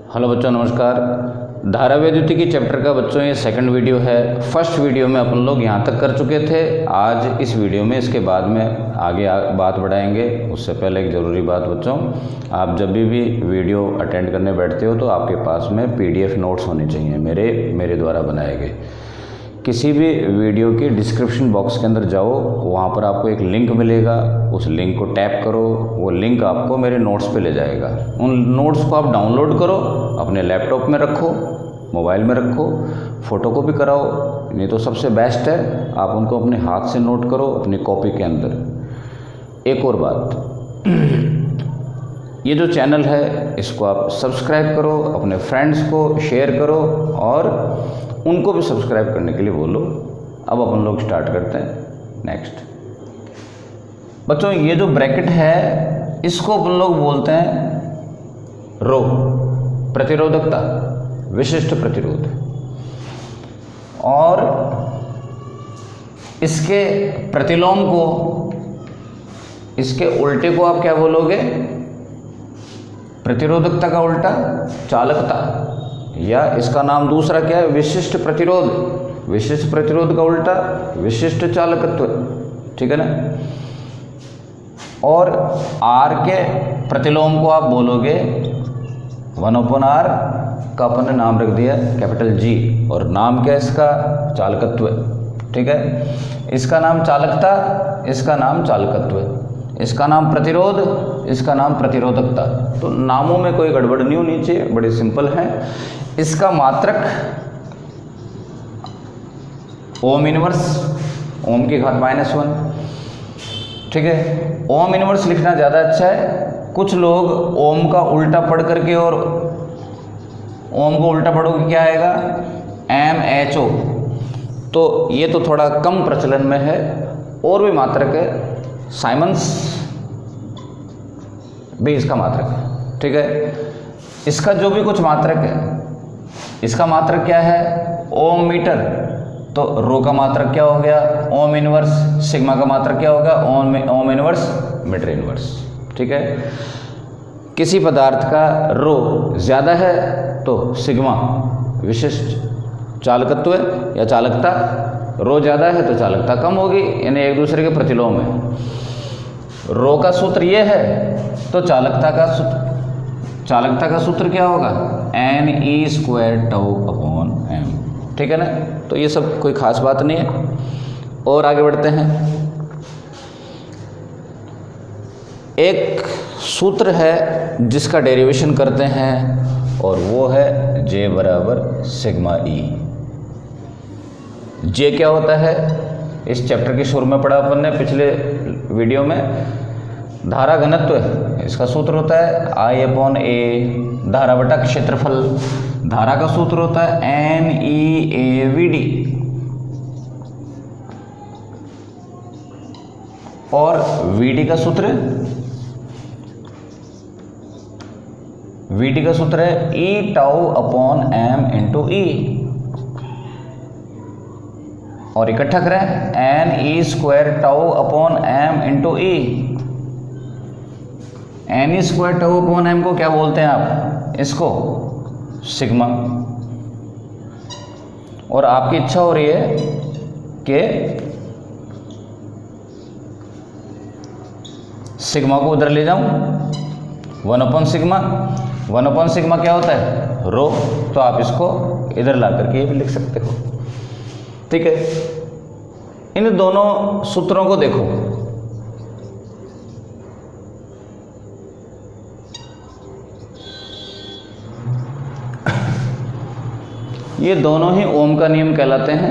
Hello बच्चों, नमस्कार। धाराविद्युति की चैप्टर का बच्चों ये सेकंड वीडियो है। फर्स्ट वीडियो में अपन लोग यहाँ तक कर चुके थे। आज इस वीडियो में इसके बाद में आगे बात बढ़ाएंगे। उससे पहले एक ज़रूरी बात बच्चों, आप जब भी वीडियो अटेंड करने बैठते हो तो आपके पास में PDF नोट्स होने चाहिए मेरे द्वारा बनाए गए। किसी भी वीडियो की डिस्क्रिप्शन बॉक्स के अंदर जाओ, वहाँ पर आपको एक लिंक मिलेगा, उस लिंक को टैप करो, वो लिंक आपको मेरे नोट्स पे ले जाएगा। उन नोट्स को आप डाउनलोड करो, अपने लैपटॉप में रखो, मोबाइल में रखो, फ़ोटोकॉपी कराओ, नहीं तो सबसे बेस्ट है आप उनको अपने हाथ से नोट करो अपनी कॉपी के अंदर। एक और बात, ये जो चैनल है इसको आप सब्सक्राइब करो, अपने फ्रेंड्स को शेयर करो और उनको भी सब्सक्राइब करने के लिए बोलो। अब अपन लोग स्टार्ट करते हैं नेक्स्ट। बच्चों ये जो ब्रैकेट है इसको अपन लोग बोलते हैं रो, प्रतिरोधकता, विशिष्ट प्रतिरोध। और इसके प्रतिलोम को, इसके उल्टे को आप क्या बोलोगे? प्रतिरोधकता का उल्टा चालकता, या इसका नाम दूसरा क्या है? विशिष्ट प्रतिरोध। विशिष्ट प्रतिरोध का उल्टा विशिष्ट चालकत्व, ठीक है ना। और R के प्रतिलोम को आप बोलोगे 1/R का अपन ने नाम रख दिया कैपिटल G, और नाम क्या है इसका? चालकत्व, ठीक है। इसका नाम चालकता, इसका नाम चालकत्व, इसका नाम प्रतिरोध, इसका नाम प्रतिरोधकता। तो नामों में कोई गड़बड़ नहीं होनी चाहिए, बड़े सिंपल हैं। इसका मात्रक ओम इनवर्स, ओम की घात -1, ठीक है। ओम इनवर्स लिखना ज़्यादा अच्छा है। कुछ लोग ओम का उल्टा पढ़ करके, और ओम को उल्टा पढ़ोगे क्या आएगा? MHO। तो ये तो थोड़ा कम प्रचलन में है। और भी मात्रक है, साइमंस भी इसका मात्रक है, ठीक है। इसका जो भी कुछ मात्रक है, इसका मात्रक क्या है? ओम मीटर। तो रो का मात्रक क्या हो गया? Ohm inverse. सिग्मा का मात्रक क्या होगा? ओम इनवर्स मीटर इनवर्स, ठीक है। किसी पदार्थ का रो ज़्यादा है तो सिग्मा विशिष्ट चालकत्व या चालकता, रो ज़्यादा है तो चालकता कम होगी, यानी एक दूसरे के प्रतिलोम है। रो का सूत्र ये है तो चालकता का सूत्र क्या होगा? Ne²τ/m, ठीक है ना। तो ये सब कोई खास बात नहीं है। और आगे बढ़ते हैं। एक सूत्र है जिसका डेरिवेशन करते हैं और वो है J = सिग्मा E। J क्या होता है? इस चैप्टर की शुरू में पढ़ा अपन ने पिछले वीडियो में। धारा घनत्व है, इसका सूत्र होता है I/A। धारा बटा क्षेत्रफल, धारा का सूत्र होता है NEAVD। और VD का सूत्र है E/τ/m × E। और इकट्ठा करें Ne²τ/m × E। Ne²τ/m को क्या बोलते हैं आप? इसको सिग्मा। और आपकी इच्छा हो रही है कि सिग्मा को उधर ले जाऊं, 1/सिग्मा। 1/सिग्मा क्या होता है? रो। तो आप इसको इधर ला करके ये भी लिख सकते हो, ठीक है। इन दोनों सूत्रों को देखो, ये दोनों ही ओम का नियम कहलाते हैं।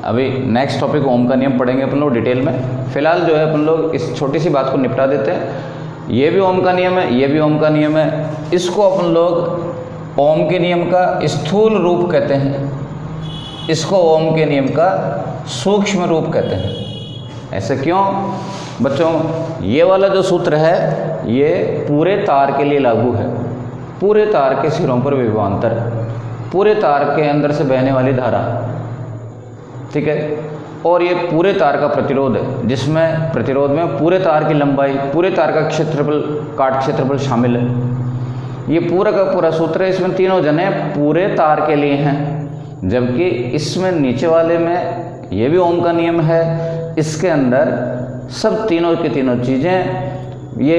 अभी नेक्स्ट टॉपिक ओम का नियम पढ़ेंगे अपन लोग डिटेल में। फिलहाल जो है अपन लोग इस छोटी सी बात को निपटा देते हैं। ये भी ओम का नियम है, ये भी ओम का नियम है। इसको अपन लोग ओम के नियम का स्थूल रूप कहते हैं, इसको ओम के नियम का सूक्ष्म रूप कहते हैं। ऐसे क्यों बच्चों? ये वाला जो सूत्र है ये पूरे तार के लिए लागू है। पूरे तार के सिरों पर विभवांतर, पूरे तार के अंदर से बहने वाली धारा, ठीक है। और ये पूरे तार का प्रतिरोध है, जिसमें प्रतिरोध में पूरे तार की लंबाई, पूरे तार का क्षेत्रफल, काट क्षेत्रफल शामिल है। ये पूरा का पूरा सूत्र है, इसमें तीनों जने पूरे तार के लिए हैं, जबकि इसमें नीचे वाले में ये भी ओम का नियम है। इसके अंदर सब तीनों की तीनों चीज़ें ये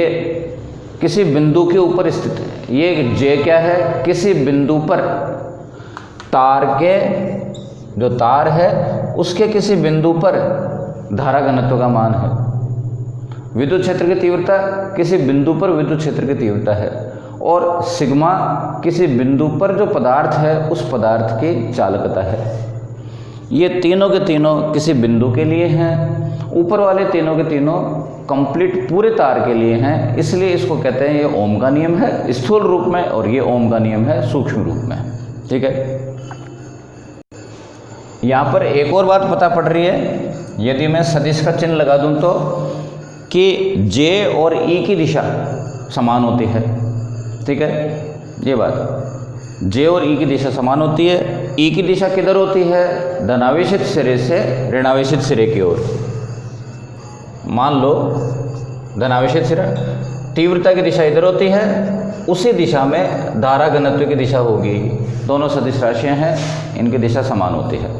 किसी बिंदु के ऊपर स्थित है। ये जे क्या है, किसी बिंदु पर तार के, जो तार है उसके किसी बिंदु पर धारा घनत्व का मान है। विद्युत क्षेत्र की तीव्रता किसी बिंदु पर विद्युत क्षेत्र की तीव्रता है, और सिग्मा किसी बिंदु पर जो पदार्थ है उस पदार्थ की चालकता है। ये तीनों के तीनों किसी बिंदु के लिए हैं, ऊपर वाले तीनों के तीनों कंप्लीट पूरे तार के लिए हैं, इसलिए इसको कहते हैं ये ओम का नियम है स्थूल रूप में, और ये ओम का नियम है सूक्ष्म रूप में। ठीक है, यहाँ पर एक और बात पता पड़ रही है, यदि मैं सदिश का चिन्ह लगा दूं तो कि जे और ई की दिशा समान होती है। ठीक है, ये बात, जे और ई की दिशा समान होती है। ई की दिशा किधर होती है, धनावेशित सिरे से ऋणावेशित सिरे की ओर। मान लो धनावेशित सिरा, तीव्रता की दिशा इधर होती है, उसी दिशा में धारा घनत्व की दिशा होगी। दोनों सदिश राशियां हैं, इनकी दिशा समान होती है।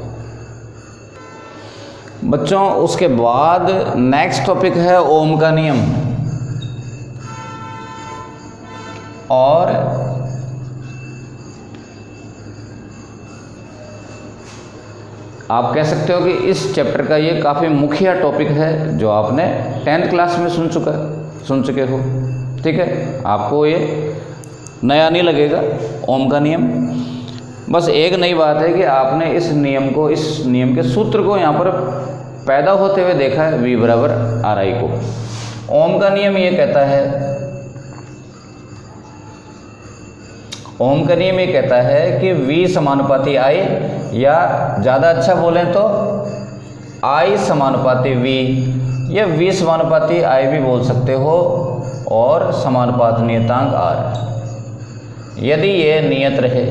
बच्चों, उसके बाद नेक्स्ट टॉपिक है ओम का नियम, और आप कह सकते हो कि इस चैप्टर का ये काफ़ी मुख्य टॉपिक है, जो आपने 10th क्लास में सुन चुके हो। ठीक है, आपको ये नया नहीं लगेगा ओम का नियम। बस एक नई बात है कि आपने इस नियम के सूत्र को यहाँ पर पैदा होते हुए देखा है, V बराबर RI को। ओम का नियम ये कहता है, ओम का नियम ये कहता है कि V समानुपाती I, या ज़्यादा अच्छा बोलें तो I समानुपाती V, या V समानुपाती I भी बोल सकते हो, और समानुपात नियतांक R, यदि ये नियत रहे।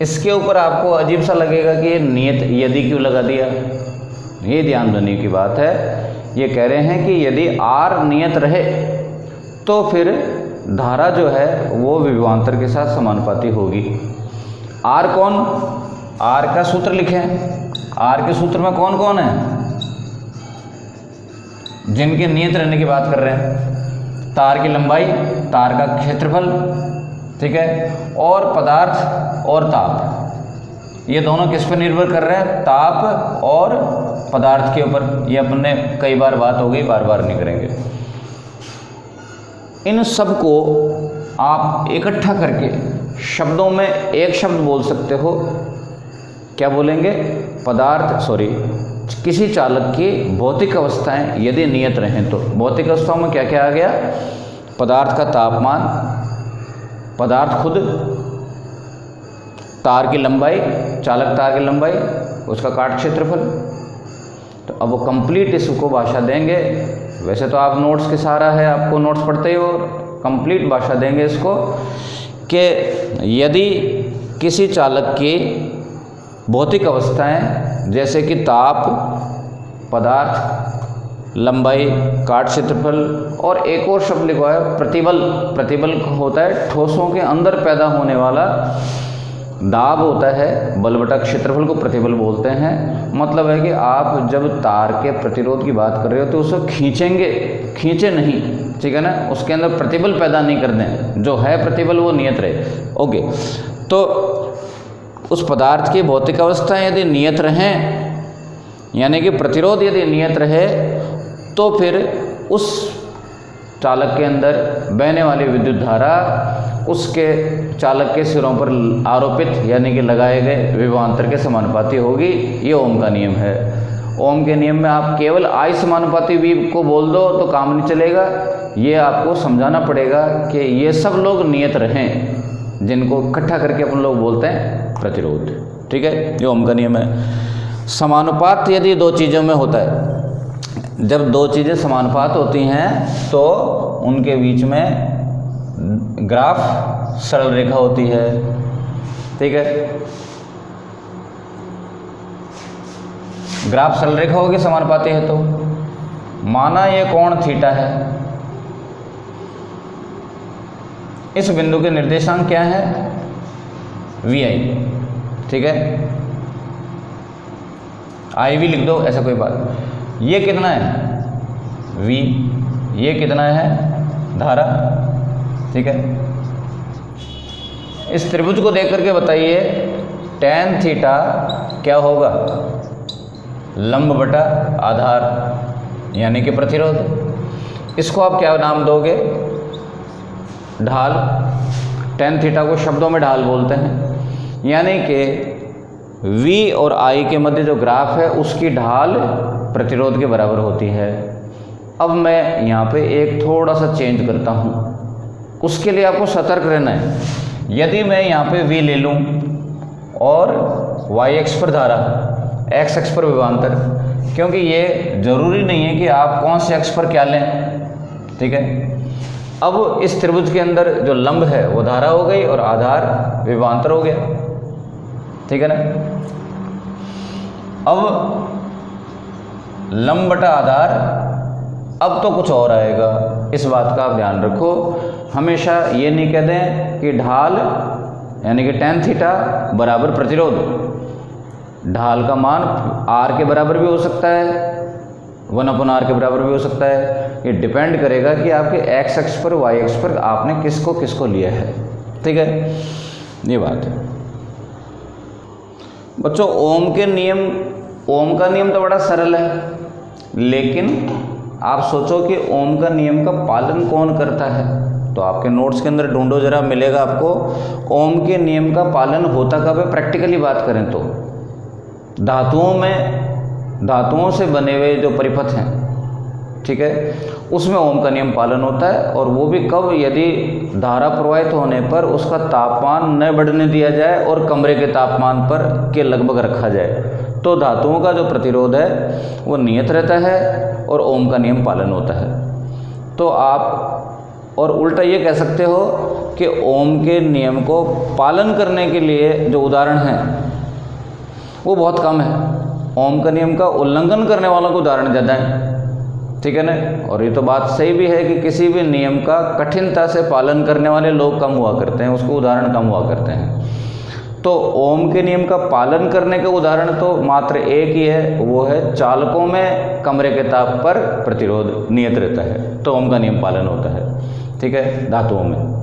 इसके ऊपर आपको अजीब सा लगेगा कि ये नियत यदि क्यों लगा दिया, ये ध्यान देने की बात है। ये कह रहे हैं कि यदि R नियत रहे तो फिर धारा जो है वो विभवांतर के साथ समानुपाती होगी। R कौन, R का सूत्र लिखें। R के सूत्र में कौन कौन है, जिनके नियत रहने की बात कर रहे हैं। तार की लंबाई, तार का क्षेत्रफल, ठीक है, और पदार्थ और ताप, ये दोनों किस पर निर्भर कर रहे हैं, ताप और पदार्थ के ऊपर। ये अपने कई बार बात हो गई, बार बार नहीं करेंगे। इन सब को आप इकट्ठा करके शब्दों में एक शब्द बोल सकते हो। क्या बोलेंगे, किसी चालक की भौतिक अवस्थाएं यदि नियत रहें तो। भौतिक अवस्थाओं में क्या क्या आ गया, पदार्थ का तापमान, पदार्थ खुद, तार की लंबाई, चालक तार की लंबाई, उसका काट क्षेत्रफल। तो अब वो कंप्लीट इसको भाषा देंगे। वैसे तो आप नोट्स के सहारा है, आपको नोट्स पढ़ते ही हो, कंप्लीट भाषा देंगे इसको कि यदि किसी चालक की भौतिक अवस्थाएं जैसे कि ताप, पदार्थ, लंबाई, काट क्षेत्रफल, और एक और शब्द लिखा है प्रतिबल। प्रतिबल होता है ठोसों के अंदर पैदा होने वाला दाब होता है, बल बटा क्षेत्रफल को प्रतिबल बोलते हैं। मतलब है कि आप जब तार के प्रतिरोध की बात कर रहे हो तो उसको खींचे नहीं, ठीक है ना, उसके अंदर प्रतिबल पैदा नहीं कर दें, जो है प्रतिबल वो नियत रहे। ओके, तो उस पदार्थ की भौतिक अवस्था यदि नियत रहें, यानी कि प्रतिरोध यदि नियत रहे, तो फिर उस चालक के अंदर बहने वाली विद्युत धारा उसके चालक के सिरों पर आरोपित यानी कि लगाए गए विभवांतर के समानुपाती होगी। ये ओम का नियम है। ओम के नियम में आप केवल I समानुपाती V को बोल दो तो काम नहीं चलेगा। ये आपको समझाना पड़ेगा कि ये सब लोग नियत रहें, जिनको इकट्ठा करके अपन लोग बोलते हैं प्रतिरोध। ठीक है, ये ओम का नियम है। समानुपात यदि दो चीज़ों में होता है, जब दो चीज़ें समानुपात होती हैं तो उनके बीच में ग्राफ सरल रेखा होती है। ठीक है, ग्राफ सरल रेखा होगी समानुपाती है तो। माना ये कोण थीटा है, इस बिंदु के निर्देशांक क्या है? वी आई, ठीक है, आई भी लिख दो, ऐसा कोई बात। ये कितना है? वी। ये कितना है? धारा, ठीक है। इस त्रिभुज को देख करके बताइए tan थीटा क्या होगा? लंब बटा आधार यानी कि प्रतिरोध। इसको आप क्या नाम दोगे? ढाल। tan थीटा को शब्दों में ढाल बोलते हैं, यानी कि V और I के मध्य जो ग्राफ है उसकी ढाल प्रतिरोध के बराबर होती है। अब मैं यहाँ पे एक थोड़ा सा चेंज करता हूँ, उसके लिए आपको सतर्क रहना है। यदि मैं यहाँ पे V ले लूँ और y अक्ष पर धारा, x अक्ष पर विभवांतर, क्योंकि ये जरूरी नहीं है कि आप कौन से अक्ष पर क्या लें, ठीक है। अब इस त्रिभुज के अंदर जो लंब है वो धारा हो गई और आधार विभवांतर हो गया, ठीक है ना। अब लंब बटा आधार, अब तो कुछ और आएगा, इस बात का आप ध्यान रखो। हमेशा ये नहीं कह दें कि ढाल यानी कि tan थीटा बराबर प्रतिरोध। ढाल का मान r के बराबर भी हो सकता है, 1/r के बराबर भी हो सकता है। ये डिपेंड करेगा कि आपके x अक्ष पर y अक्ष पर आपने किसको किसको लिया है, ठीक है। ये बात है बच्चों। ओम के नियम, ओम का नियम तो बड़ा सरल है, लेकिन आप सोचो कि ओम का नियम का पालन कौन करता है, तो आपके नोट्स के अंदर ढूंढो जरा, मिलेगा आपको। ओम के नियम का पालन होता कब है? प्रैक्टिकली बात करें तो धातुओं में, धातुओं से बने हुए जो परिपथ हैं, ठीक है, उसमें ओम का नियम पालन होता है। और वो भी कब? यदि धारा प्रवाहित होने पर उसका तापमान न बढ़ने दिया जाए और कमरे के तापमान पर के लगभग रखा जाए, तो धातुओं का जो प्रतिरोध है वो नियत रहता है और ओम का नियम पालन होता है। तो आप और उल्टा ये कह सकते हो कि ओम के नियम को पालन करने के लिए जो उदाहरण हैं वो बहुत कम है। ओम का नियम का उल्लंघन करने वालों के उदाहरण ज़्यादा हैं, ठीक है ना। और ये तो बात सही भी है कि किसी भी नियम का कठिनता से पालन करने वाले लोग कम हुआ करते हैं, उसको उदाहरण कम हुआ करते हैं। तो ओम के नियम का पालन करने का उदाहरण तो मात्र एक ही है, वो है चालकों में कमरे के ताप पर प्रतिरोध नियत रहता है, तो ओम का नियम पालन होता है, ठीक है। धातुओं में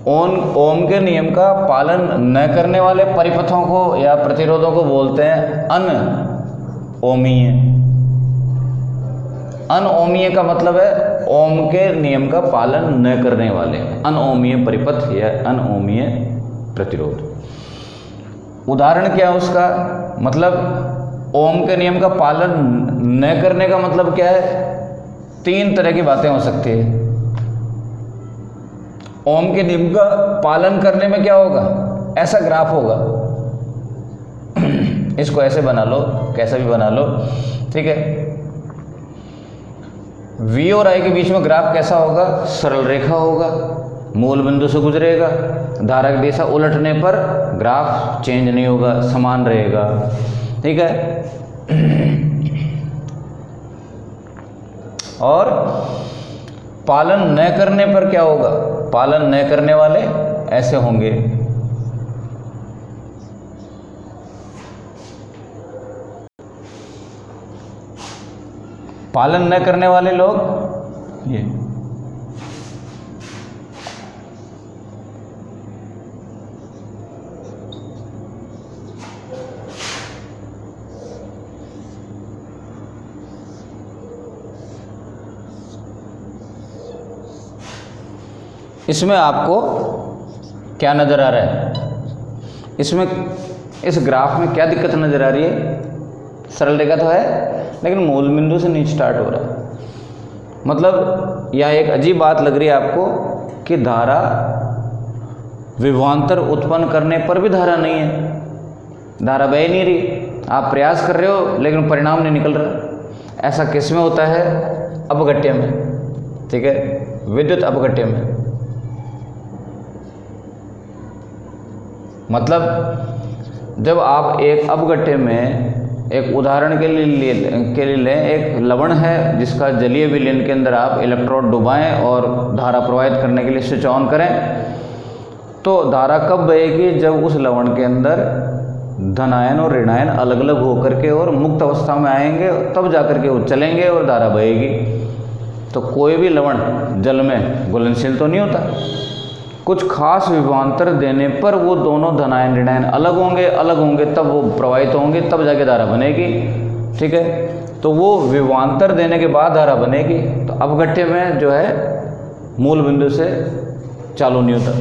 ओम के नियम का पालन न करने वाले परिपथों को या प्रतिरोधों को बोलते हैं अनओमीय। अनओमीय का मतलब है ओम के नियम का पालन न करने वाले, अनओमीय परिपथ या अनओमीय प्रतिरोध। उदाहरण क्या है उसका? मतलब ओम के नियम का पालन न करने का मतलब क्या है? तीन तरह की बातें हो सकती है। ओम के नियम का पालन करने में क्या होगा? ऐसा ग्राफ होगा, इसको ऐसे बना लो, कैसा भी बना लो, ठीक है। V और I के बीच में ग्राफ कैसा होगा? सरल रेखा होगा, मूल बिंदु से गुजरेगा, धारा की दिशा उलटने पर ग्राफ चेंज नहीं होगा, समान रहेगा, ठीक है। और पालन न करने पर क्या होगा? पालन न करने वाले ऐसे होंगे, पालन न करने वाले लोग ये। इसमें आपको क्या नज़र आ रहा है? इसमें इस ग्राफ में क्या दिक्कत नज़र आ रही है? सरल रेखा तो है, लेकिन मूल बिंदु से नीचे स्टार्ट हो रहा है। मतलब यह एक अजीब बात लग रही है आपको कि धारा विभवांतर उत्पन्न करने पर भी धारा नहीं है, धारा बह नहीं रही, आप प्रयास कर रहे हो लेकिन परिणाम नहीं निकल रहा। ऐसा किस में होता है? अपघट्य में, ठीक है, विद्युत अपघट्य में। मतलब जब आप एक अपघट्य में एक उदाहरण के लिए लें, एक लवण है जिसका जलीय विलयन के अंदर आप इलेक्ट्रोड डुबाएं और धारा प्रवाहित करने के लिए स्विच ऑन करें, तो धारा कब बहेगी? जब उस लवण के अंदर धनायन और ऋणायन अलग अलग होकर के और मुक्त अवस्था में आएंगे, तब जाकर के वो चलेंगे और धारा बहेगी। तो कोई भी लवण जल में घुलनशील तो नहीं होता, कुछ खास विभवांतर देने पर वो दोनों धनायन ऋणायन अलग होंगे तब वो प्रवाहित होंगे, तब जाके धारा बनेगी। ठीक है, तो वो विभवांतर देने के बाद धारा बनेगी। तो अपघट्य में जो है मूल बिंदु से चालू नहीं होता।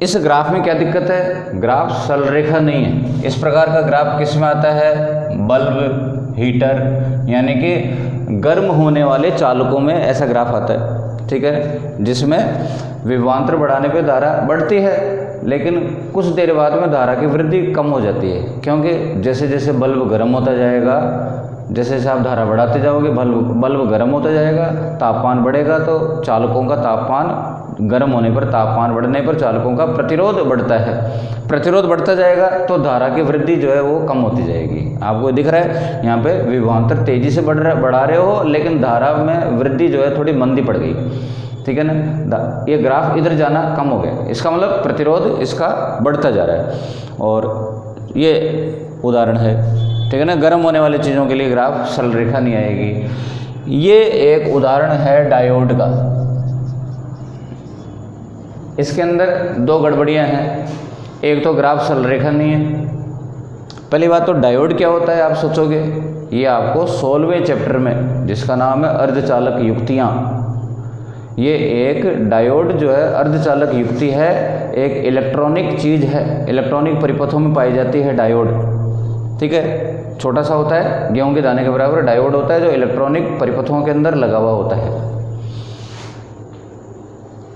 इस ग्राफ में क्या दिक्कत है? ग्राफ सरल रेखा नहीं है। इस प्रकार का ग्राफ किस में आता है? बल्ब, हीटर, यानी कि गर्म होने वाले चालकों में ऐसा ग्राफ आता है। ठीक है, जिसमें विभवांतर बढ़ाने पे धारा बढ़ती है, लेकिन कुछ देर बाद में धारा की वृद्धि कम हो जाती है, क्योंकि जैसे जैसे बल्ब गर्म होता जाएगा, जैसे जैसे आप धारा बढ़ाते जाओगे बल्ब गर्म होता जाएगा, तापमान बढ़ेगा, तो चालकों का तापमान गर्म होने पर, तापमान बढ़ने पर चालकों का प्रतिरोध बढ़ता है। प्रतिरोध बढ़ता जाएगा तो धारा की वृद्धि जो है वो कम होती जाएगी। आपको दिख रहा है यहाँ पे विभवांतर तेजी से बढ़ा रहे हो, लेकिन धारा में वृद्धि जो है थोड़ी मंदी पड़ गई। ठीक है ना, ये ग्राफ इधर जाना कम हो गया, इसका मतलब प्रतिरोध इसका बढ़ता जा रहा है। और ये उदाहरण है, ठीक है ना, गर्म होने वाली चीज़ों के लिए ग्राफ सरल रेखा नहीं आएगी। ये एक उदाहरण है डायोड का। इसके अंदर दो गड़बड़ियाँ हैं, एक तो ग्राफ सरल रेखा नहीं है। पहली बात तो डायोड क्या होता है आप सोचोगे, ये आपको 16वें चैप्टर में, जिसका नाम है अर्धचालक युक्तियाँ, ये एक डायोड जो है अर्धचालक युक्ति है, एक इलेक्ट्रॉनिक चीज़ है, इलेक्ट्रॉनिक परिपथों में पाई जाती है डायोड। ठीक है, छोटा सा होता है, गेहूं के दाने के बराबर डायोड होता है, जो इलेक्ट्रॉनिक परिपथों के अंदर लगा हुआ होता है।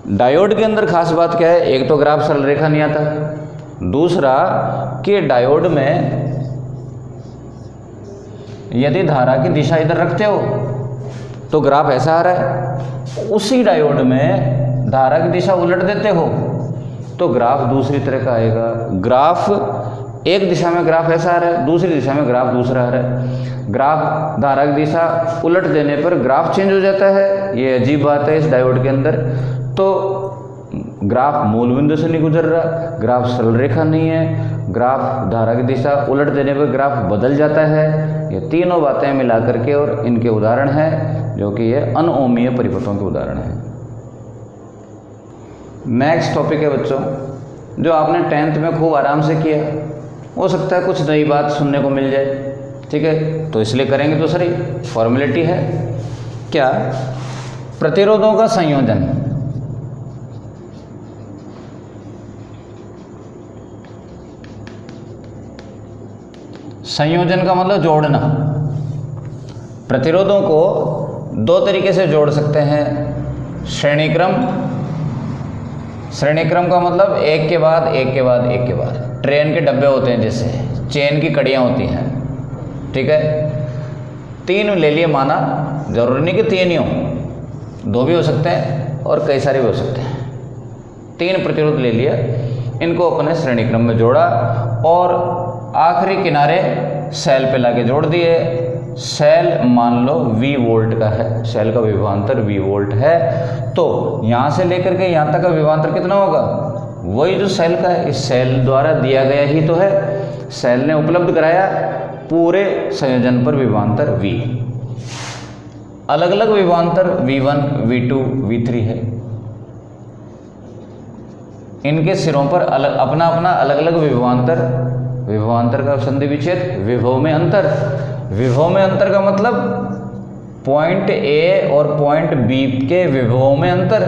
डायोड के अंदर खास बात क्या है? एक तो ग्राफ सरल रेखा नहीं आता, दूसरा कि डायोड में यदि धारा की दिशा इधर रखते हो तो ग्राफ ऐसा आ रहा है, उसी डायोड में धारा की दिशा उलट देते हो तो ग्राफ दूसरी तरह का आएगा। ग्राफ एक दिशा में ग्राफ ऐसा आ रहा है, दूसरी दिशा में ग्राफ दूसरा आ रहा है। ग्राफ धारा की दिशा उलट देने पर ग्राफ चेंज हो जाता है, ये अजीब बात है इस डायोड के अंदर। तो ग्राफ मूल बिंदु से नहीं गुजर रहा, ग्राफ सरल रेखा नहीं है, ग्राफ धारा की दिशा उलट देने पर ग्राफ बदल जाता है। ये तीनों बातें मिला करके और इनके उदाहरण हैं, जो कि ये अनओमीय परिपथों के उदाहरण हैं। नेक्स्ट टॉपिक है बच्चों, जो आपने 10th में खूब आराम से किया, हो सकता है कुछ नई बात सुनने को मिल जाए। ठीक है, तो इसलिए करेंगे तो सही, फॉर्मेलिटी है। क्या? प्रतिरोधों का संयोजन। संयोजन का मतलब जोड़ना। प्रतिरोधों को दो तरीके से जोड़ सकते हैं, श्रेणीक्रम। श्रेणीक्रम का मतलब एक के बाद एक के बाद एक के बाद, ट्रेन के डब्बे होते हैं जैसे, चेन की कड़ियाँ होती हैं। ठीक है, 3 ले लिए माना, जरूरी नहीं कि 3 ही हो, 2 भी हो सकते हैं और कई सारे भी हो सकते हैं। 3 प्रतिरोध ले लिया, इनको अपने श्रेणीक्रम में जोड़ा और आखिरी किनारे सेल पे लाके जोड़ दिए। सेल मान लो V वोल्ट का है, सेल का विभवांतर V वोल्ट है, तो यहाँ से लेकर के यहाँ तक का विभवांतर कितना होगा? वही जो सेल का है, इस सेल द्वारा दिया गया ही तो है, सेल ने उपलब्ध कराया पूरे संयोजन पर विभवांतर V। अलग अलग विभवांतर V1, V2, V3 है, इनके सिरों पर अपना अपना अलग अलग विभवांतर। विभवांतर का संधि विच्छेद, विभव में अंतर। विभव में अंतर का मतलब पॉइंट A और पॉइंट B के विभव में अंतर।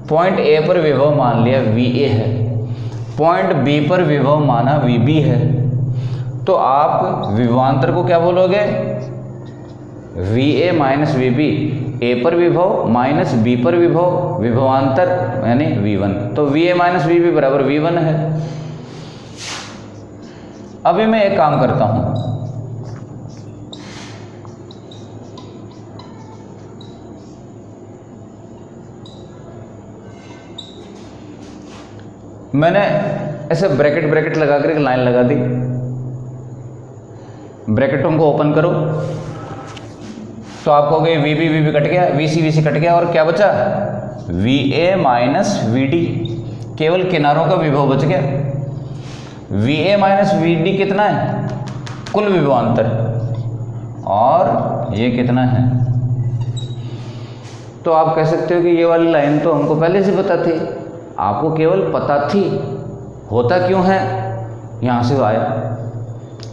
पॉइंट A पर विभव मान लिया VA है, पॉइंट B पर विभव माना VB है, तो आप विभवांतर को क्या बोलोगे? VA माइनस VB, A पर विभव माइनस B पर विभव, विभवांतर यानी V1। तो VA माइनस VB बराबर V1 है। अभी मैं एक काम करता हूं, मैंने ऐसे ब्रैकेट लगा कर एक लाइन लगा दी। ब्रैकेटों को ओपन करो तो आपको कहोगे वी बी कट गया, वी सी कट गया, और क्या बचा V A minus V D, केवल किनारों का विभव बच गया। V A minus V D कितना है, कुल विभवांतर, और ये कितना है। तो आप कह सकते हो कि ये वाली लाइन तो हमको पहले से पता थी, आपको केवल पता थी, होता क्यों है यहाँ से आया,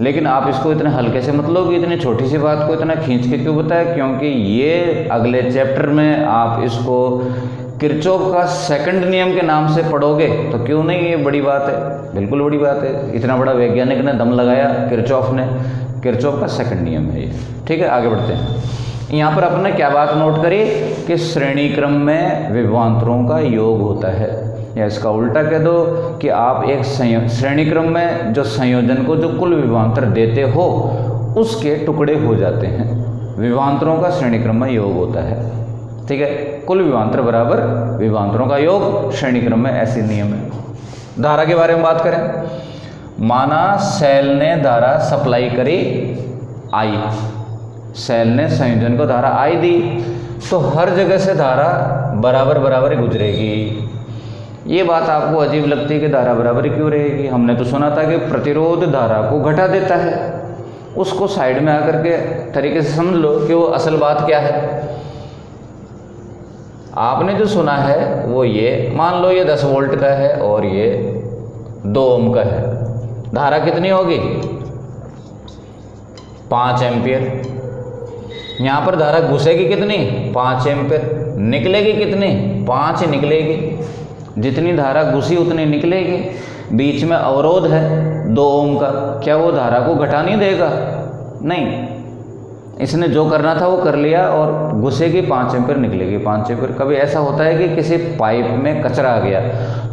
लेकिन आप इसको इतने हल्के से मत लो कि इतनी छोटी सी बात को इतना खींच के क्यों बताया, क्योंकि ये अगले चैप्टर में आप इसको किरचॉफ का सेकंड नियम के नाम से पढ़ोगे तो क्यों नहीं, ये बड़ी बात है, बिल्कुल बड़ी बात है। इतना बड़ा वैज्ञानिक ने दम लगाया किरचॉफ ने, किरचॉफ का सेकंड नियम है ये। ठीक है, आगे बढ़ते हैं। यहाँ पर आपने क्या बात नोट करी कि श्रेणी क्रम में विभवांतरों का योग होता है, या इसका उल्टा कह दो कि आप एक श्रेणी क्रम में जो संयोजन को जो कुल विभवांतर देते हो उसके टुकड़े हो जाते हैं। विभवांतरों का श्रेणी क्रम में योग होता है। ठीक है, कुल विभवांतर बराबर विभवांतरों का योग श्रेणी क्रम में, ऐसे नियम है। धारा के बारे में बात करें, माना सेल ने धारा सप्लाई करी आई, सेल ने संयोजन को धारा आई दी, तो हर जगह से धारा बराबर बराबर गुजरेगी। ये बात आपको अजीब लगती है कि धारा बराबर क्यों रहेगी, हमने तो सुना था कि प्रतिरोध धारा को घटा देता है। उसको साइड में आकर के तरीके से समझ लो कि वो असल बात क्या है। आपने जो सुना है वो ये, मान लो ये 10 वोल्ट का है और ये 2 ओम का है, धारा कितनी होगी 5 एम्पियर। यहाँ पर धारा घुसेगी कितनी 5 एम्पियर, निकलेगी कितनी 5 निकलेगी। जितनी धारा घुसी उतनी निकलेगी। बीच में अवरोध है 2 ओम का, क्या वो धारा को घटा नहीं देगा? नहीं, इसने जो करना था वो कर लिया और घुसेगी 5 एम्पियर निकलेगी 5 एम्पियर। कभी ऐसा होता है कि किसी पाइप में कचरा आ गया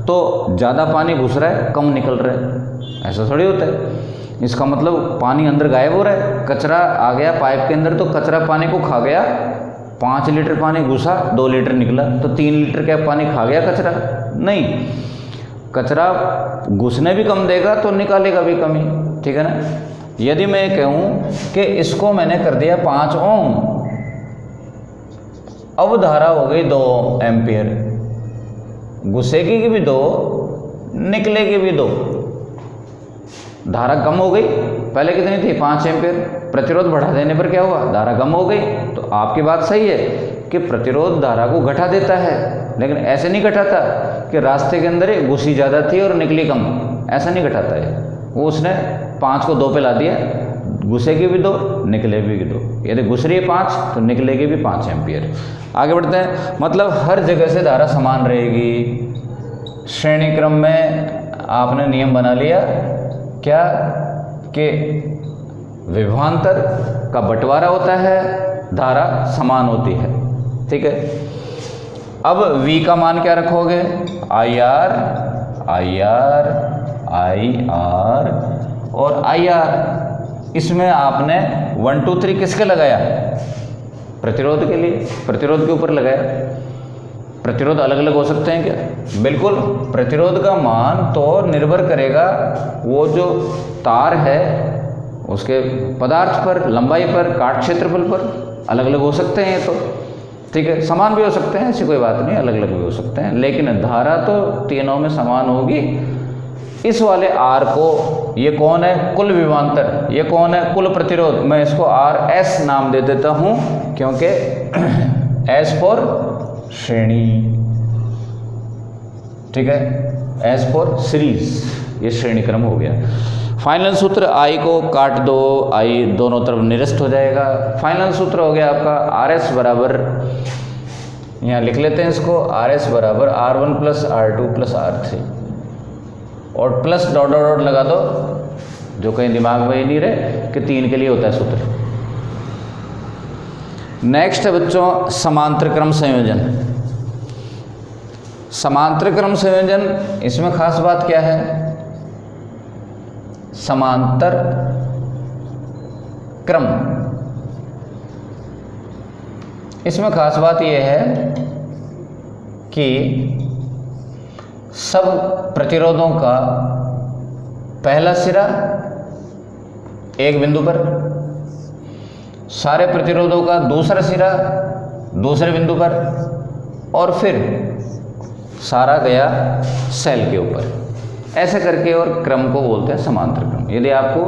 तो ज़्यादा पानी घुस रहा है कम निकल रहा है, ऐसा थोड़ी होता है। इसका मतलब पानी अंदर गायब हो रहा है, कचरा आ गया पाइप के अंदर तो कचरा पानी को खा गया। 5 लीटर पानी घुसा 2 लीटर निकला, तो 3 लीटर क्या पानी खा गया कचरा? नहीं, कचरा घुसने भी कम देगा तो निकालेगा भी कम ही। ठीक है ना। यदि मैं कहूँ कि इसको मैंने कर दिया 5 ओम, अब धारा हो गई 2 एम्पियर, घुसेगी भी 2 निकलेगी भी 2, धारा कम हो गई। पहले कितनी थी 5 एम्पियर, प्रतिरोध बढ़ा देने पर क्या हुआ धारा कम हो गई। तो आपकी बात सही है कि प्रतिरोध धारा को घटा देता है, लेकिन ऐसे नहीं घटाता कि रास्ते के अंदर घुसी ज़्यादा थी और निकली कम, ऐसा नहीं घटाता है वो। उसने 5 को 2 पे ला दिया, घुसेगी भी 2 निकलेगी भी 2। यदि घुस रही है 5 तो निकलेगी भी 5 एम्पियर। आगे बढ़ते हैं, मतलब हर जगह से धारा समान रहेगी। श्रेणी क्रम में आपने नियम बना लिया क्या कि विभवांतर का बंटवारा होता है, धारा समान होती है। ठीक है। अब V का मान क्या रखोगे? IR, IR, IR और IR। इसमें आपने 1 2 3 किसके लगाया? प्रतिरोध के लिए, प्रतिरोध के ऊपर लगाया। प्रतिरोध अलग अलग हो सकते हैं क्या? बिल्कुल। प्रतिरोध का मान तो निर्भर करेगा वो जो तार है उसके पदार्थ पर, लंबाई पर, काट क्षेत्रफल पर, अलग अलग हो सकते हैं ये तो। ठीक है, समान भी हो सकते हैं, ऐसी कोई बात नहीं, अलग अलग भी हो सकते हैं, लेकिन धारा तो तीनों में समान होगी। इस वाले R को, ये कौन है? कुल विभवांतर। ये कौन है? कुल प्रतिरोध। मैं इसको RS नाम दे देता हूँ क्योंकि S फॉर श्रेणी। ठीक है, S फॉर सीरीज, ये श्रेणी क्रम हो गया। फाइनल सूत्र I को काट दो, I दोनों तरफ निरस्त हो जाएगा। फाइनल सूत्र हो गया आपका RS बराबर, यहाँ लिख लेते हैं इसको, RS बराबर R1 plus R2 plus R3 और प्लस डॉट डॉट डॉट लगा दो, जो कहीं दिमाग में ही नहीं रहे कि 3 के लिए होता है सूत्र। नेक्स्ट है बच्चों समांतर क्रम संयोजन। समांतर क्रम संयोजन, इसमें खास बात क्या है? समांतर क्रम, इसमें खास बात यह है कि सब प्रतिरोधों का पहला सिरा एक बिंदु पर सारे प्रतिरोधों का दूसरा सिरा दूसरे बिंदु पर, और फिर सारा गया सेल के ऊपर। ऐसे करके और क्रम को बोलते हैं समांतर क्रम। यदि आपको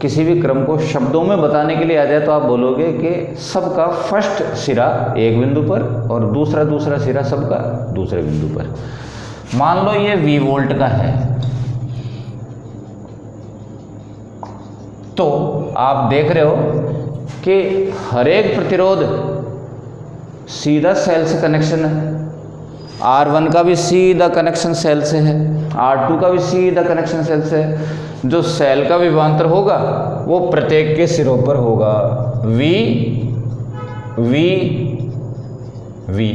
किसी भी क्रम को शब्दों में बताने के लिए आ जाए तो आप बोलोगे कि सबका फर्स्ट सिरा एक बिंदु पर और दूसरा सिरा सबका दूसरे बिंदु पर। मान लो ये V वोल्ट का है, तो आप देख रहे हो कि हर एक प्रतिरोध सीधा सेल से कनेक्शन है। R1 का भी सीधा कनेक्शन सेल से है, R2 का भी सीधा कनेक्शन सेल से है। जो सेल का विभवांतर होगा वो प्रत्येक के सिरों पर होगा, V V V।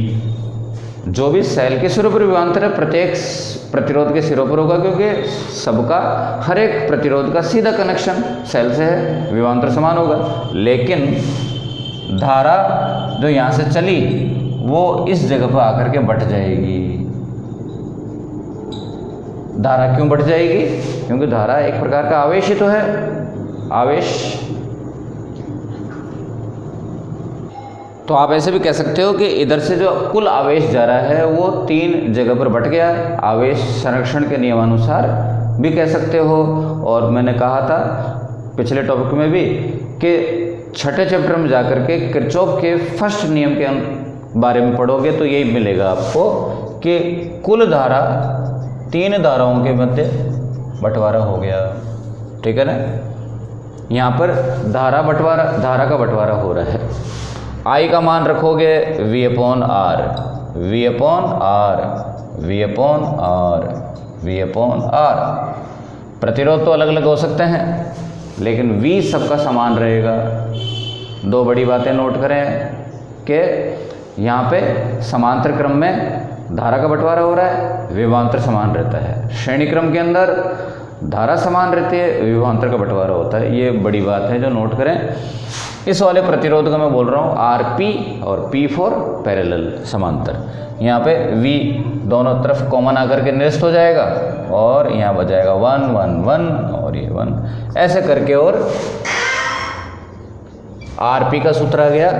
जो भी सेल के सिरों पर विभवांतर है प्रत्येक प्रतिरोध के सिरों पर होगा, क्योंकि सबका हर एक प्रतिरोध का सीधा कनेक्शन सेल से है, विभवांतर समान होगा। लेकिन धारा जो यहाँ से चली वो इस जगह पर आकर के बढ़ जाएगी। धारा क्यों बढ़ जाएगी? क्योंकि धारा एक प्रकार का आवेश ही तो है, आवेश। तो आप ऐसे भी कह सकते हो कि इधर से जो कुल आवेश जा रहा है वो 3 जगह पर बट गया है। आवेश संरक्षण के नियमानुसार भी कह सकते हो। और मैंने कहा था पिछले टॉपिक में भी कि छठे चैप्टर में जाकर के किरचॉफ के फर्स्ट नियम के बारे में पढ़ोगे तो यही मिलेगा आपको कि कुल धारा 3 धाराओं के मध्य बंटवारा हो गया। ठीक है ना? यहाँ पर धारा का बंटवारा हो रहा है। I का मान रखोगे V/R, V/R, V/R, V/R। प्रतिरोध तो अलग अलग हो सकते हैं लेकिन V सबका समान रहेगा। 2 बड़ी बातें नोट करें कि यहाँ पे समांतर क्रम में धारा का बंटवारा हो रहा है, विभवांतर समान रहता है। श्रेणी क्रम के अंदर धारा समान रहती है, विभवांतर का बंटवारा होता है। ये बड़ी बात है जो नोट करें। इस वाले प्रतिरोध का मैं बोल रहा हूँ RP और P फॉर पैरेलल, समांतर। यहाँ पे V दोनों तरफ कॉमन आकर के निरस्त हो जाएगा और यहाँ बच जाएगा 1 1 1 और ये 1। ऐसे करके और RP का सूत्र आ गया।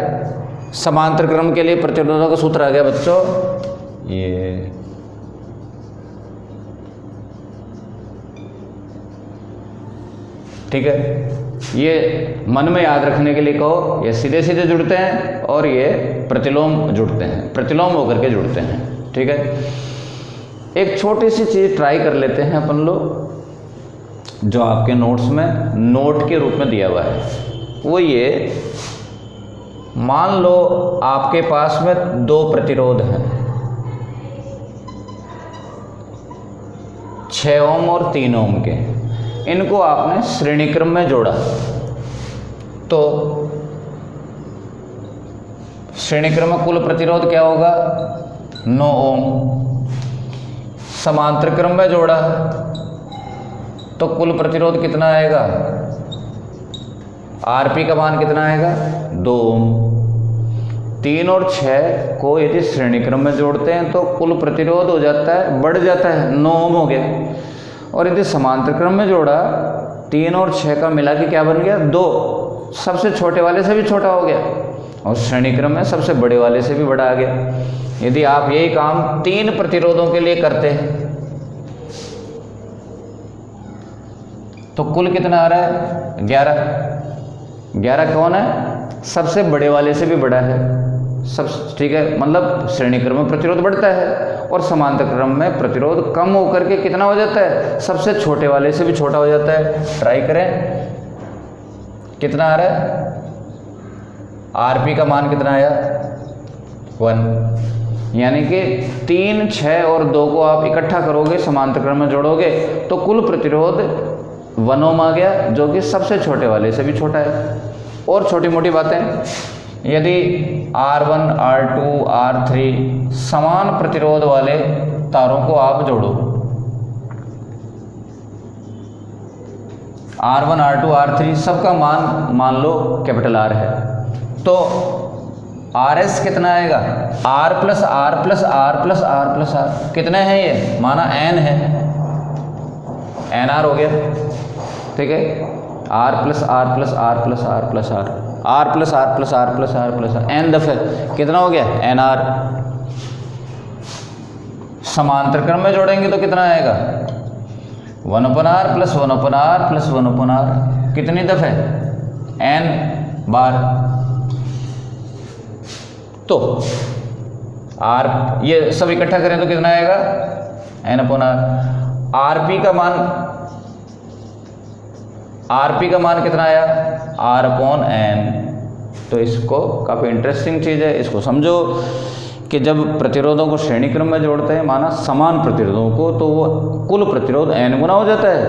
समांतर क्रम के लिए प्रतिरोधों का सूत्र आ गया बच्चों ये। ठीक है? ये मन में याद रखने के लिए कहो, ये सीधे सीधे जुड़ते हैं और ये प्रतिलोम जुड़ते हैं, प्रतिलोम होकर के जुड़ते हैं। ठीक है? एक छोटी सी चीज़ ट्राई कर लेते हैं अपन लोग, जो आपके नोट्स में नोट के रूप में दिया हुआ है। वो ये, मान लो आपके पास में 2 प्रतिरोध हैं, 6 ओम और 3 ओम के। इनको आपने श्रेणी क्रम में जोड़ा तो श्रेणी क्रम में कुल प्रतिरोध क्या होगा? 9 ओम। समांतर क्रम में जोड़ा तो कुल प्रतिरोध कितना आएगा? RP का मान कितना आएगा? 2 ओम। 3 और 6 को यदि श्रेणी क्रम में जोड़ते हैं तो कुल प्रतिरोध हो जाता है, बढ़ जाता है, 9 ओम हो गया। और यदि समांतर क्रम में जोड़ा 3 और 6 का मिला के क्या बन गया? 2। सबसे छोटे वाले से भी छोटा हो गया और श्रेणी क्रम में सबसे बड़े वाले से भी बड़ा आ गया। यदि आप यही काम 3 प्रतिरोधों के लिए करते हैं तो कुल कितना आ रहा है? 11। 11 कौन है? सबसे बड़े वाले से भी बड़ा है। सब ठीक है, मतलब श्रेणी क्रम में प्रतिरोध बढ़ता है और समांतर क्रम में प्रतिरोध कम होकर के कितना हो जाता है? सबसे छोटे वाले से भी छोटा हो जाता है। ट्राई करें, कितना आ रहा है? RP का मान कितना आया? 1। यानी कि 3, 6 और 2 को आप इकट्ठा करोगे, समांतर क्रम में जोड़ोगे तो कुल प्रतिरोध 1 ओम आ गया, जो कि सबसे छोटे वाले से भी छोटा है। और छोटी मोटी बातें, यदि R1, R2, R3 समान प्रतिरोध वाले तारों को आप जोड़ो, R1, R2, R3 सबका मान लो कैपिटल R है, तो RS कितना आएगा? R plus R plus R plus R plus R। कितने हैं ये? माना N है, NR हो गया। ठीक है? R plus R plus R plus R plus R, R plus R plus R plus R plus R N दफे कितना हो गया एन आर। समांतर क्रम में जोड़ेंगे तो कितना आएगा 1/r plus 1/r plus 1/r कितनी दफे n बार। तो r ये सब इकट्ठा करें तो कितना आएगा n/r। rp का मान कितना आया r/n। तो इसको काफ़ी इंटरेस्टिंग चीज़ है, इसको समझो कि जब प्रतिरोधों को श्रेणी क्रम में जोड़ते हैं माना समान प्रतिरोधों को, तो वो कुल प्रतिरोध n गुना हो जाता है,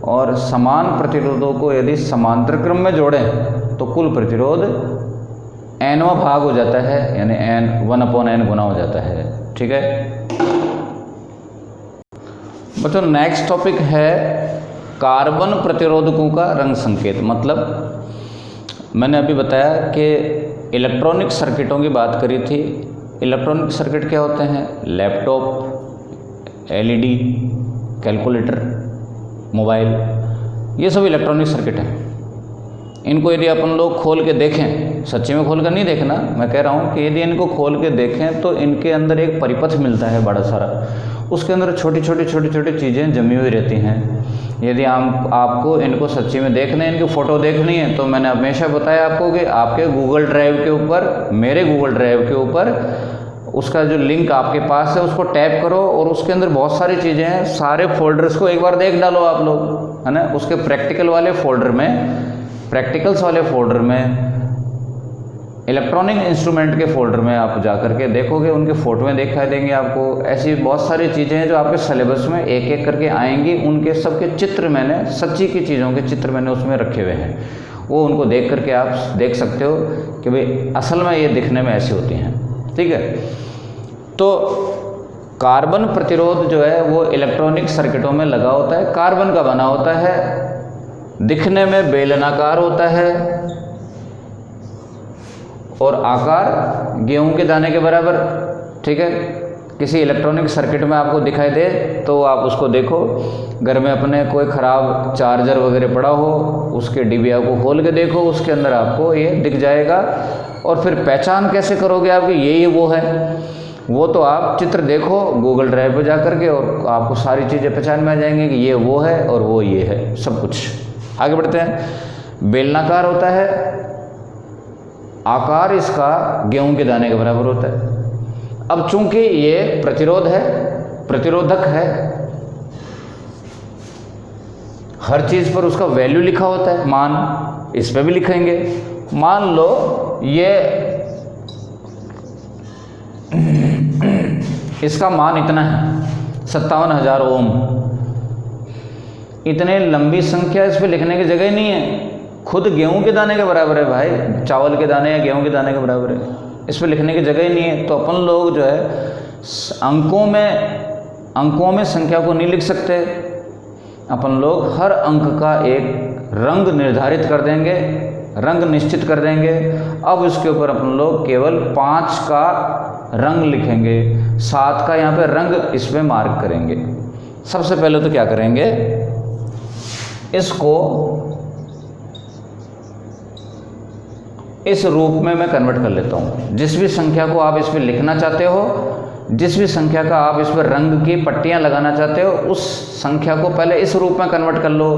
और समान प्रतिरोधों को यदि समांतर क्रम में जोड़ें तो कुल प्रतिरोध nवां भाग हो जाता है, यानी n 1/n गुना हो जाता है। ठीक है बच्चों, नेक्स्ट टॉपिक है कार्बन प्रतिरोधकों का रंग संकेत। मतलब मैंने अभी बताया कि इलेक्ट्रॉनिक सर्किटों की बात करी थी। इलेक्ट्रॉनिक सर्किट क्या होते हैं, लैपटॉप, एलईडी, कैलकुलेटर, मोबाइल, ये सब इलेक्ट्रॉनिक सर्किट हैं। इनको यदि अपन लोग खोल के देखें, सच्ची में खोल कर नहीं देखना, मैं कह रहा हूँ कि यदि इनको खोल के देखें तो इनके अंदर एक परिपथ मिलता है बड़ा सारा, उसके अंदर छोटी छोटी चीज़ें जमी हुई रहती हैं। यदि आपको इनको सच्ची में देखना है, इनकी फ़ोटो देखनी है, तो मैंने हमेशा बताया आपको कि आपके गूगल ड्राइव के ऊपर, मेरे गूगल ड्राइव के ऊपर उसका जो लिंक आपके पास है उसको टैप करो, और उसके अंदर बहुत सारी चीज़ें हैं, सारे फोल्डर्स को एक बार देख डालो आप लोग, है ना। उसके प्रैक्टिकल्स वाले फोल्डर में, इलेक्ट्रॉनिक इंस्ट्रूमेंट के फोल्डर में आप जा करके देखोगे, उनके फ़ोटोएँ दिखाई देंगे आपको। ऐसी बहुत सारी चीज़ें हैं जो आपके सिलेबस में एक एक करके आएंगी, उनके सबके चित्र मैंने, सच्ची की चीज़ों के चित्र मैंने उसमें रखे हुए हैं, वो उनको देख करके आप देख सकते हो कि भाई असल में ये दिखने में ऐसी होती हैं। ठीक है, तो कार्बन प्रतिरोध जो है वो इलेक्ट्रॉनिक सर्किटों में लगा होता है, कार्बन का बना होता है, दिखने में बेलनाकार होता है और आकार गेहूं के दाने के बराबर। ठीक है, किसी इलेक्ट्रॉनिक सर्किट में आपको दिखाई दे तो आप उसको देखो, घर में अपने कोई ख़राब चार्जर वगैरह पड़ा हो, उसके डिबिया को खोल के देखो, उसके अंदर आपको ये दिख जाएगा। और फिर पहचान कैसे करोगे आपकी यही वो है, वो तो आप चित्र देखो गूगल ड्राइव पर जा करके, और आपको सारी चीज़ें पहचान में आ जाएंगे कि ये वो है और वो ये है, सब कुछ। आगे बढ़ते हैं। बेलनाकार होता है, आकार इसका गेहूं के दाने के बराबर होता है। अब चूंकि ये प्रतिरोधक है, हर चीज़ पर उसका वैल्यू लिखा होता है, मान इस पे भी लिखेंगे। मान लो ये इसका मान इतना है 57,000 ओम, इतने लंबी संख्या इस पे लिखने की जगह ही नहीं है, खुद गेहूं के दाने के बराबर है भाई, चावल के दाने या गेहूं के दाने के बराबर है, इस पे लिखने की जगह ही नहीं है। तो अपन लोग जो है अंकों में संख्या को नहीं लिख सकते, अपन लोग हर अंक का एक रंग निर्धारित कर देंगे, रंग निश्चित कर देंगे। अब इसके ऊपर अपन लोग केवल 5 का रंग लिखेंगे, 7 का यहाँ पे रंग इस पे मार्क करेंगे। सबसे पहले तो क्या करेंगे, इसको इस रूप में मैं कन्वर्ट कर लेता हूँ। जिस भी संख्या को आप इस पर लिखना चाहते हो, जिस भी संख्या का आप इस पर रंग की पट्टियाँ लगाना चाहते हो, उस संख्या को पहले इस रूप में कन्वर्ट कर लो।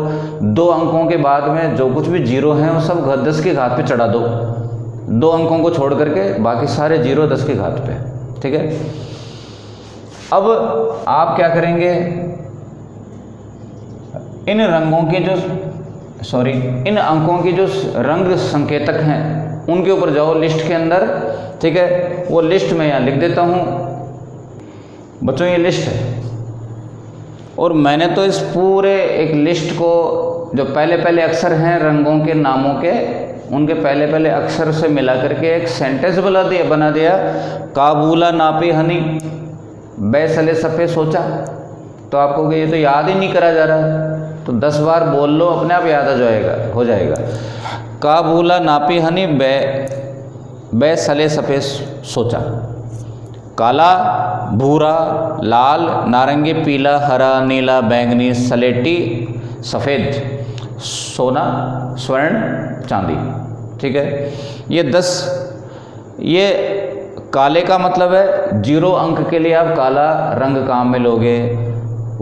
2 अंकों के बाद में जो कुछ भी जीरो हैं वो सब 10 की घात पे चढ़ा दो, 2 अंकों को छोड़ करके बाकी सारे जीरो 10 की घात पे। ठीक है, अब आप क्या करेंगे, इन अंकों की जो रंग संकेतक हैं उनके ऊपर जाओ लिस्ट के अंदर। ठीक है, वो लिस्ट मैं यहाँ लिख देता हूँ बच्चों, ये लिस्ट है। और मैंने तो इस पूरे एक लिस्ट को, जो पहले अक्षर हैं रंगों के नामों के, उनके पहले अक्षर से मिला करके एक सेंटेंस बना दिया। काबूला नापी हनी बैसले सफ़े सोचा। तो आपको ये तो याद ही नहीं करा जा रहा, तो 10 बार बोल लो, अपने आप याद हो जाएगा। काबूला नापी हनी बै सले सफ़ेद सोचा। काला, भूरा, लाल, नारंगी, पीला, हरा, नीला, बैंगनी, सलेटी, सफ़ेद, सोना, स्वर्ण, चांदी। ठीक है। ये 10, ये काले का मतलब है 0 अंक के लिए आप काला रंग काम में लोगे,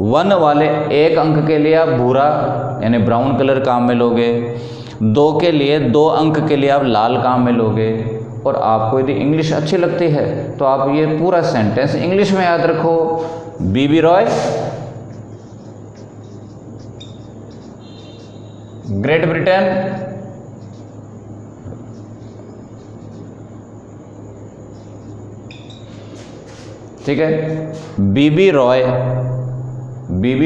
1 वाले 1 अंक के लिए आप भूरा यानी ब्राउन कलर काम में लोगे, 2 के लिए 2 अंक के लिए आप लाल काम में लोगे। और आपको यदि इंग्लिश अच्छी लगती है तो आप ये पूरा सेंटेंस इंग्लिश में याद रखो। बीबी रॉय ग्रेट ब्रिटेन ठीक है। बीबी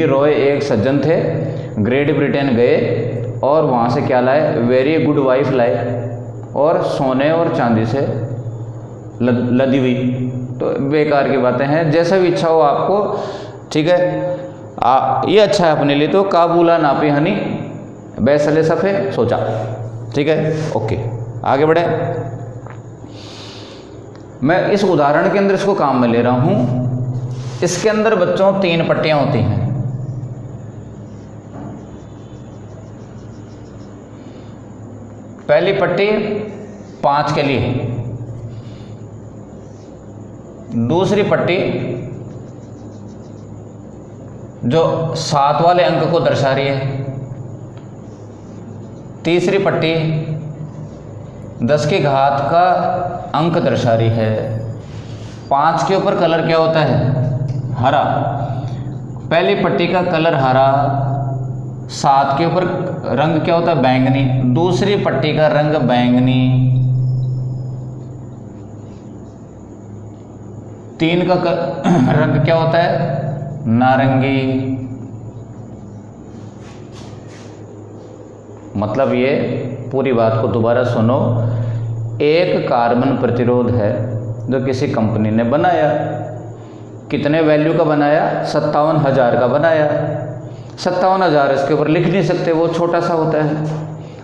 रॉय एक सज्जन थे, ग्रेट ब्रिटेन गए और वहाँ से क्या लाए, वेरी गुड वाइफ लाए और सोने और चांदी से लदी हुई। तो बेकार की बातें हैं, जैसा भी इच्छा हो आपको, ठीक है। ये अच्छा है अपने लिए। तो काबूला नापी हनी बैसले सफ़े सोचा, ठीक है। ओके, आगे बढ़े। मैं इस उदाहरण के अंदर इसको काम में ले रहा हूँ। इसके अंदर बच्चों 3 पट्टियाँ होती हैं। पहली पट्टी 5 के लिए, दूसरी पट्टी जो 7 वाले अंक को दर्शा रही है, तीसरी पट्टी 10 की घात का अंक दर्शा रही है। 5 के ऊपर कलर क्या होता है, हरा। पहली पट्टी का कलर हरा, 7 के ऊपर रंग क्या होता है, बैंगनी। दूसरी पट्टी का रंग बैंगनी, 3 का रंग क्या होता है, नारंगी। मतलब ये पूरी बात को दोबारा सुनो। एक कार्बन प्रतिरोध है जो किसी कंपनी ने बनाया, कितने वैल्यू का बनाया, 57,000 का बनाया। 57,000 इसके ऊपर लिख नहीं सकते, वो छोटा सा होता है।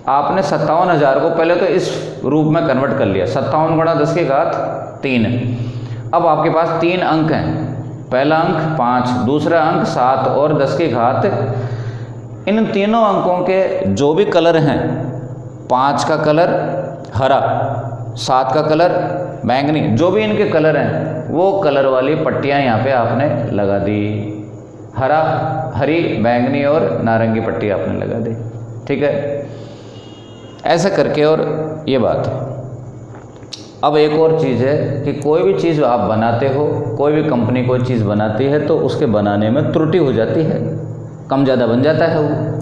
आपने 57,000 को पहले तो इस रूप में कन्वर्ट कर लिया, 57 गुणा 10 की घात 3। अब आपके पास 3 अंक हैं, पहला अंक 5, दूसरा अंक 7 और 10 की घात। इन तीनों अंकों के जो भी कलर हैं, 5 का कलर हरा, 7 का कलर बैंगनी, जो भी इनके कलर हैं वो कलर वाली पट्टियाँ यहाँ पे आपने लगा दी। हरा, हरी, बैंगनी और नारंगी पट्टी आपने लगा दी, ठीक है। ऐसा करके, और ये बात है। अब एक और चीज़ है कि कोई भी चीज़ आप बनाते हो, कोई भी कंपनी कोई चीज़ बनाती है तो उसके बनाने में त्रुटि हो जाती है, कम ज़्यादा बन जाता है वो,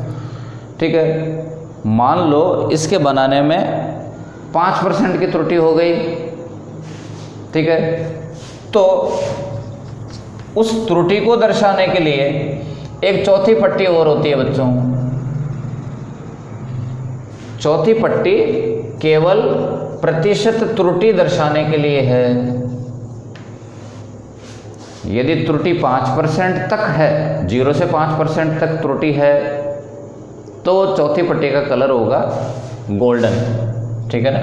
ठीक है। मान लो इसके बनाने में 5% की त्रुटि हो गई, ठीक है। तो उस त्रुटि को दर्शाने के लिए एक चौथी पट्टी और होती है बच्चों। चौथी पट्टी केवल प्रतिशत त्रुटि दर्शाने के लिए है। यदि त्रुटि 5% तक है, 0 से 5% तक त्रुटि है, तो चौथी पट्टी का कलर होगा गोल्डन, ठीक है ना,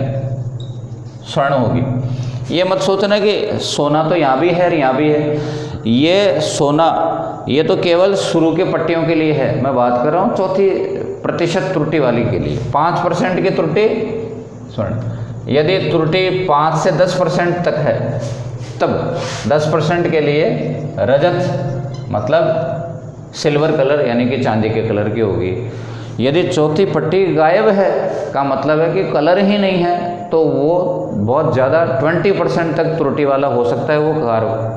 स्वर्ण होगी। ये मत सोचना कि सोना तो यहाँ भी है और यहाँ भी है। ये सोना, ये तो केवल शुरू के पट्टियों के लिए है, मैं बात कर रहा हूँ चौथी प्रतिशत त्रुटि वाली के लिए। 5% की त्रुटि स्वर्ण। यदि त्रुटि 5 से 10% तक है, तब 10% के लिए रजत मतलब सिल्वर कलर यानी कि चांदी के कलर की होगी। यदि चौथी पट्टी गायब है का मतलब है कि कलर ही नहीं है, तो वो बहुत ज़्यादा 20% तक त्रुटि वाला हो सकता है, वो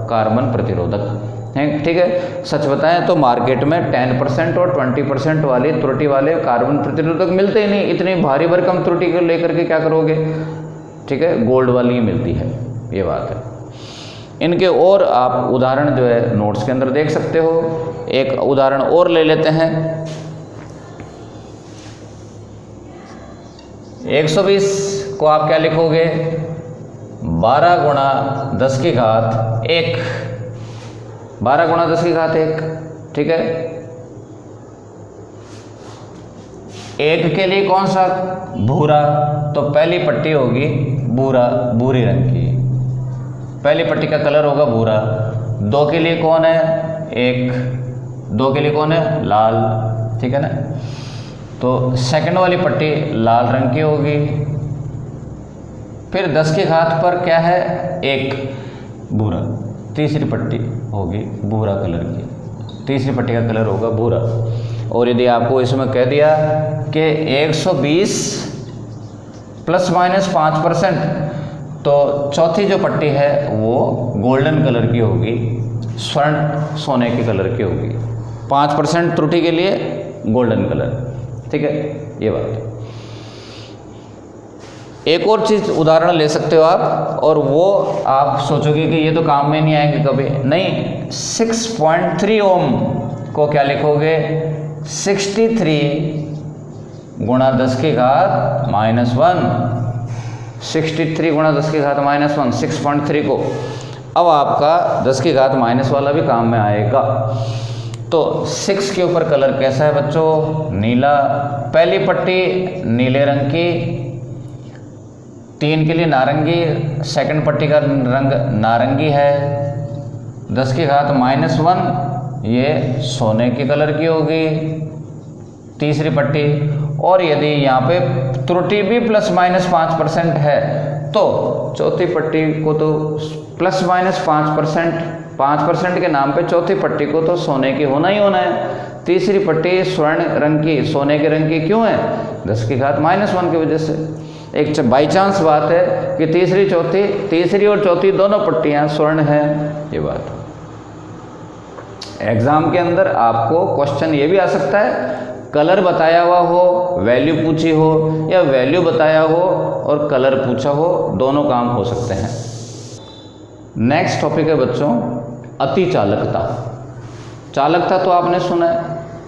कार्बन प्रतिरोधक है, ठीक है। सच बताएं तो मार्केट में 10% और 20% वाली त्रुटि वाले कार्बन प्रतिरोधक मिलते ही नहीं। इतनी भारी भरकम त्रुटि को लेकर के क्या करोगे, ठीक है, गोल्ड वाली ही मिलती है, ये बात है। इनके और आप उदाहरण जो है नोट्स के अंदर देख सकते हो। एक उदाहरण और ले लेते हैं। 120 को आप क्या लिखोगे, 12 गुणा 10 की घात 1, 12 गुणा 10 की घात 1, ठीक है। 1 के लिए कौन सा, भूरा, तो पहली पट्टी होगी भूरा, भूरी रंग की, पहली पट्टी का कलर होगा भूरा। 2 के लिए कौन है, 1, 2 के लिए कौन है, लाल, ठीक है ना। तो सेकंड वाली पट्टी लाल रंग की होगी, फिर 10 की घात पर क्या है, 1 भूरा, तीसरी पट्टी होगी भूरा कलर की, तीसरी पट्टी का कलर होगा भूरा। और यदि आपको इसमें कह दिया कि 120 ± 5%, तो चौथी जो पट्टी है वो गोल्डन कलर की होगी, स्वर्ण सोने के कलर की होगी। 5% त्रुटि के लिए गोल्डन कलर, ठीक है, ये बात। एक और चीज़ उदाहरण ले सकते हो आप, और वो आप सोचोगे कि ये तो काम में नहीं आएंगे कभी, नहीं। 6.3 ओम को क्या लिखोगे, 63 × 10 की घात -1, 63 × 10 की घात -1, 6.3 को। अब आपका 10 की घात माइनस वाला भी काम में आएगा। तो 6 के ऊपर कलर कैसा है बच्चों, नीला, पहली पट्टी नीले रंग की, 3 के लिए नारंगी, सेकंड पट्टी का रंग नारंगी है, 10 की घात -1 ये सोने की कलर की होगी, तीसरी पट्टी। और यदि यहाँ पे त्रुटि भी ±5% है तो चौथी पट्टी को तो ±5%, 5% के नाम पे चौथी पट्टी को तो सोने की होना ही होना है। तीसरी पट्टी स्वर्ण रंग की, सोने के रंग की क्यों है, 10 की घात -1 की वजह से। एक बाई चांस बात है कि तीसरी और चौथी दोनों पट्टियाँ स्वर्ण हैं, ये बात। एग्जाम के अंदर आपको क्वेश्चन ये भी आ सकता है, कलर बताया हुआ हो, वैल्यू पूछी हो, या वैल्यू बताया हो और कलर पूछा हो, दोनों काम हो सकते हैं। नेक्स्ट टॉपिक है बच्चों अति चालकता। चालकता तो आपने सुना है,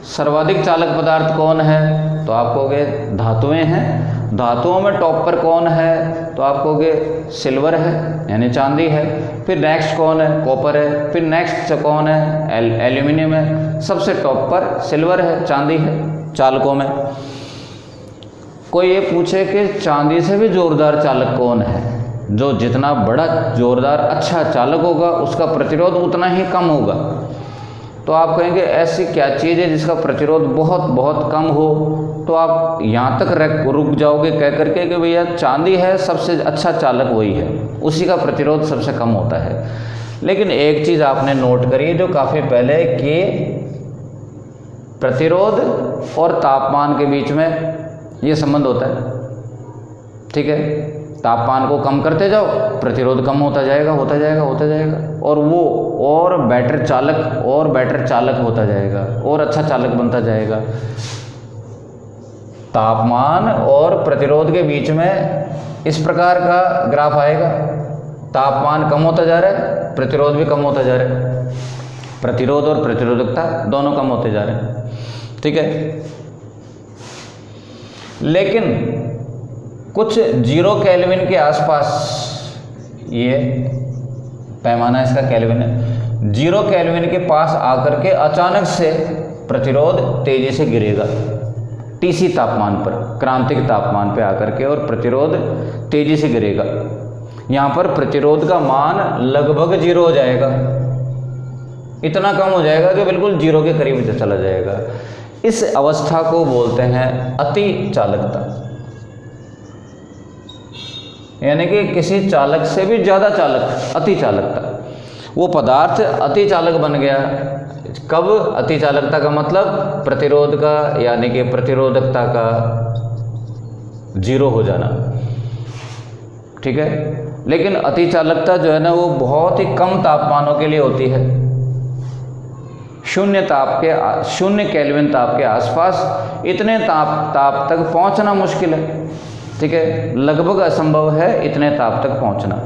सर्वाधिक चालक पदार्थ कौन है, तो आप कहोगे धातुएं हैं। धातुओं में टॉप पर कौन है, तो आप कहोगे सिल्वर है यानी चांदी है। फिर नेक्स्ट कौन है, कॉपर है। फिर नेक्स्ट कौन है, एल्यूमिनियम है। सबसे टॉप पर सिल्वर है, चांदी है चालकों में। कोई ये पूछे कि चांदी से भी जोरदार चालक कौन है, जो जितना बड़ा जोरदार अच्छा चालक होगा उसका प्रतिरोध उतना ही कम होगा, तो आप कहेंगे ऐसी क्या चीज़ है जिसका प्रतिरोध बहुत बहुत कम हो, तो आप यहाँ तक रुक जाओगे कह करके कि भैया चांदी है, सबसे अच्छा चालक वही है, उसी का प्रतिरोध सबसे कम होता है। लेकिन एक चीज़ आपने नोट करी जो काफ़ी पहले कि प्रतिरोध और तापमान के बीच में ये संबंध होता है, ठीक है। तापमान को कम करते जाओ, प्रतिरोध कम होता जाएगा, होता जाएगा, होता जाएगा, और वो और बेटर चालक होता जाएगा, और अच्छा चालक बनता जाएगा। तापमान और प्रतिरोध के बीच में इस प्रकार का ग्राफ आएगा, तापमान कम होता जा रहा है, प्रतिरोध भी कम होता जा रहा है, प्रतिरोध और प्रतिरोधकता दोनों कम होते जा रहे हैं, ठीक है। लेकिन कुछ 0 केल्विन के आसपास, ये पैमाना इसका केल्विन है, 0 केल्विन के पास आकर के अचानक से प्रतिरोध तेजी से गिरेगा, TC तापमान पर, क्रांतिक तापमान पे आकर के, और प्रतिरोध तेजी से गिरेगा। यहाँ पर प्रतिरोध का मान लगभग 0 हो जाएगा, इतना कम हो जाएगा कि बिल्कुल 0 के करीब चला जाएगा। इस अवस्था को बोलते हैं अति चालकता, यानी कि किसी चालक से भी ज़्यादा चालक, अति चालकता। वो पदार्थ अति चालक बन गया। कब अति चालकता का मतलब, प्रतिरोध का यानी कि प्रतिरोधकता का 0 हो जाना, ठीक है। लेकिन अति चालकता जो है ना वो बहुत ही कम तापमानों के लिए होती है। 0 केल्विन ताप के आसपास इतने ताप तक पहुंचना मुश्किल है, ठीक है, लगभग असंभव है इतने ताप तक पहुंचना।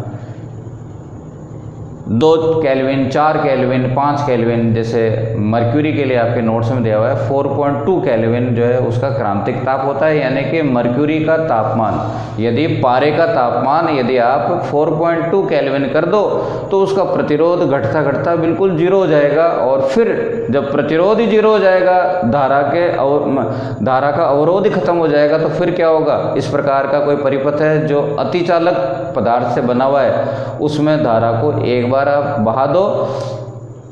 2 केल्विन, 4 केल्विन, 5 केल्विन, जैसे मर्क्यूरी के लिए आपके नोट्स में दिया हुआ है 4.2 केल्विन जो है उसका क्रांतिक ताप होता है, यानी कि मर्क्यूरी का तापमान, यदि पारे का तापमान यदि आप 4.2 केल्विन कर दो तो उसका प्रतिरोध घटता घटता बिल्कुल 0 हो जाएगा। और फिर जब प्रतिरोध ही 0 हो जाएगा, धारा का अवरोध ही खत्म हो जाएगा, तो फिर क्या होगा, इस प्रकार का कोई परिपथ है जो अति चालक पदार्थ से बना हुआ है, उसमें धारा को एक बार आप बहा दो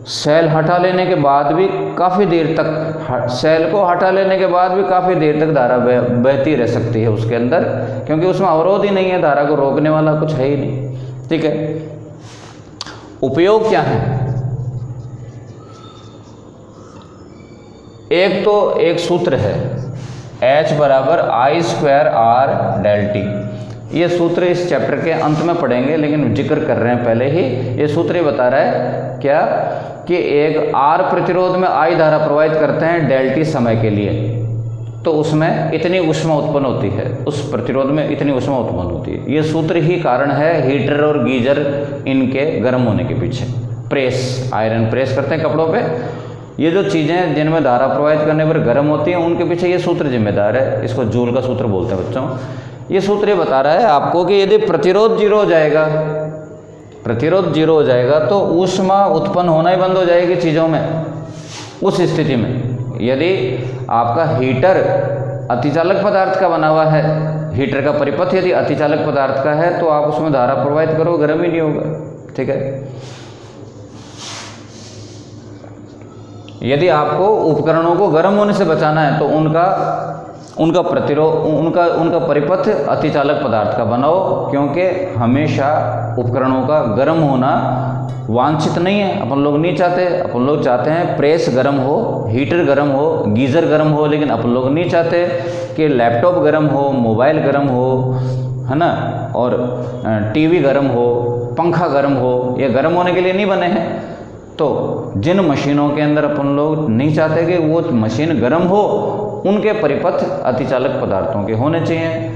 सेल हटा लेने के बाद भी काफ़ी देर तक, सेल को हटा लेने के बाद भी काफ़ी देर तक धारा बहती रह सकती है उसके अंदर, क्योंकि उसमें अवरोध ही नहीं है, धारा को रोकने वाला कुछ है ही नहीं। ठीक है, उपयोग क्या है? एक तो एक सूत्र है H बराबर I²R del T। ये सूत्र इस चैप्टर के अंत में पढ़ेंगे, लेकिन जिक्र कर रहे हैं पहले ही। ये सूत्र ये बता रहा है क्या कि एक R प्रतिरोध में I धारा प्रवाहित करते हैं del T समय के लिए, तो उसमें इतनी ऊष्मा उत्पन्न होती है, उस प्रतिरोध में इतनी ऊष्मा उत्पन्न होती है। ये सूत्र ही कारण है हीटर और गीजर इनके गर्म होने के पीछे। प्रेस, आयरन प्रेस करते हैं कपड़ों पे, ये जो चीज़ें जिनमें धारा प्रवाहित करने पर गर्म होती हैं, उनके पीछे ये सूत्र जिम्मेदार है। इसको जूल का सूत्र बोलते हैं बच्चों। ये सूत्र ये बता रहा है आपको कि यदि प्रतिरोध जीरो हो जाएगा, प्रतिरोध जीरो हो जाएगा तो ऊष्मा उत्पन्न होना ही बंद हो जाएगी चीज़ों में। उस स्थिति में यदि आपका हीटर अतिचालक पदार्थ का बना हुआ है, हीटर का परिपथ यदि अतिचालक पदार्थ का है, तो आप उसमें धारा प्रवाहित करो, गर्म ही नहीं होगा। ठीक है, यदि आपको उपकरणों को गर्म होने से बचाना है तो उनका प्रतिरोध, उनका परिपथ अतिचालक पदार्थ का बनाओ, क्योंकि हमेशा उपकरणों का गर्म होना वांछित नहीं है, अपन लोग नहीं चाहते। अपन लोग चाहते हैं प्रेस गर्म हो, हीटर गर्म हो, गीज़र गर्म हो, लेकिन अपन लोग नहीं चाहते कि लैपटॉप गर्म हो, मोबाइल गर्म हो, है ना, और टीवी गर्म हो, पंखा गर्म हो। ये गर्म होने के लिए नहीं बने हैं। तो जिन मशीनों के अंदर अपन लोग नहीं चाहते कि वो मशीन गर्म हो, उनके परिपथ अतिचालक पदार्थों के होने चाहिए।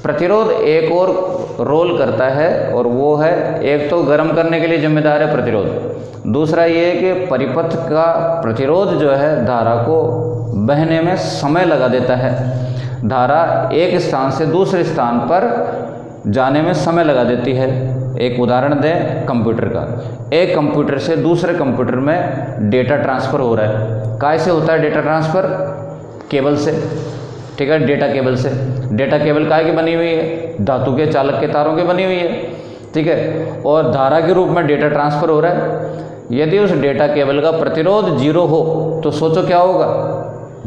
प्रतिरोध एक और रोल करता है, और वो है, एक तो गर्म करने के लिए जिम्मेदार है प्रतिरोध, दूसरा ये है कि परिपथ का प्रतिरोध जो है धारा को बहने में समय लगा देता है। धारा एक स्थान से दूसरे स्थान पर जाने में समय लगा देती है। एक उदाहरण दें कंप्यूटर का। एक कंप्यूटर से दूसरे कंप्यूटर में डेटा ट्रांसफ़र हो रहा है। कैसे होता है डेटा ट्रांसफ़र? केबल से। ठीक है, डेटा केबल से। डेटा केबल काय की बनी हुई है? धातु के चालक के तारों की बनी हुई है। ठीक है, और धारा के रूप में डेटा ट्रांसफ़र हो रहा है। यदि उस डेटा केबल का प्रतिरोध जीरो हो तो सोचो क्या होगा?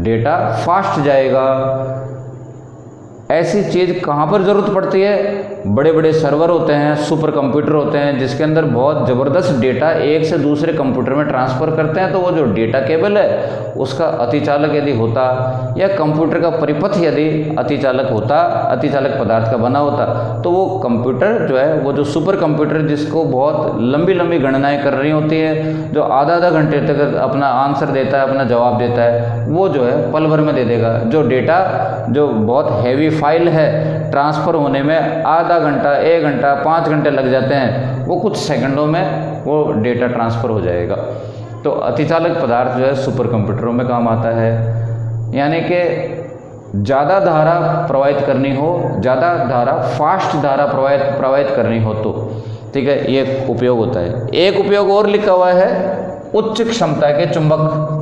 डेटा फास्ट जाएगा। ऐसी चीज़ कहाँ पर ज़रूरत पड़ती है? बड़े बड़े सर्वर होते हैं, सुपर कंप्यूटर होते हैं, जिसके अंदर बहुत ज़बरदस्त डेटा एक से दूसरे कंप्यूटर में ट्रांसफ़र करते हैं। तो वो जो डेटा केबल है उसका अतिचालक यदि होता, या कंप्यूटर का परिपथ यदि अतिचालक होता, अतिचालक पदार्थ का बना होता, तो वो कंप्यूटर जो है, वो जो सुपर कंप्यूटर जिसको बहुत लंबी लंबी गणनाएँ कर रही होती है, जो आधा घंटे तक अपना आंसर देता है, अपना जवाब देता है, वो जो है पल भर में दे देगा। जो डेटा जो बहुत हैवी फाइल है, ट्रांसफ़र होने में आधा घंटा, 1 घंटा, 5 घंटे लग जाते हैं, वो कुछ सेकंडों में वो डेटा ट्रांसफ़र हो जाएगा। तो अतिचालक पदार्थ जो है सुपर कंप्यूटरों में काम आता है। यानी कि ज़्यादा धारा प्रवाहित करनी हो, ज़्यादा धारा, फास्ट धारा प्रवाहित करनी हो तो, ठीक है, ये उपयोग होता है। एक उपयोग और लिखा हुआ है, उच्च क्षमता के चुंबक।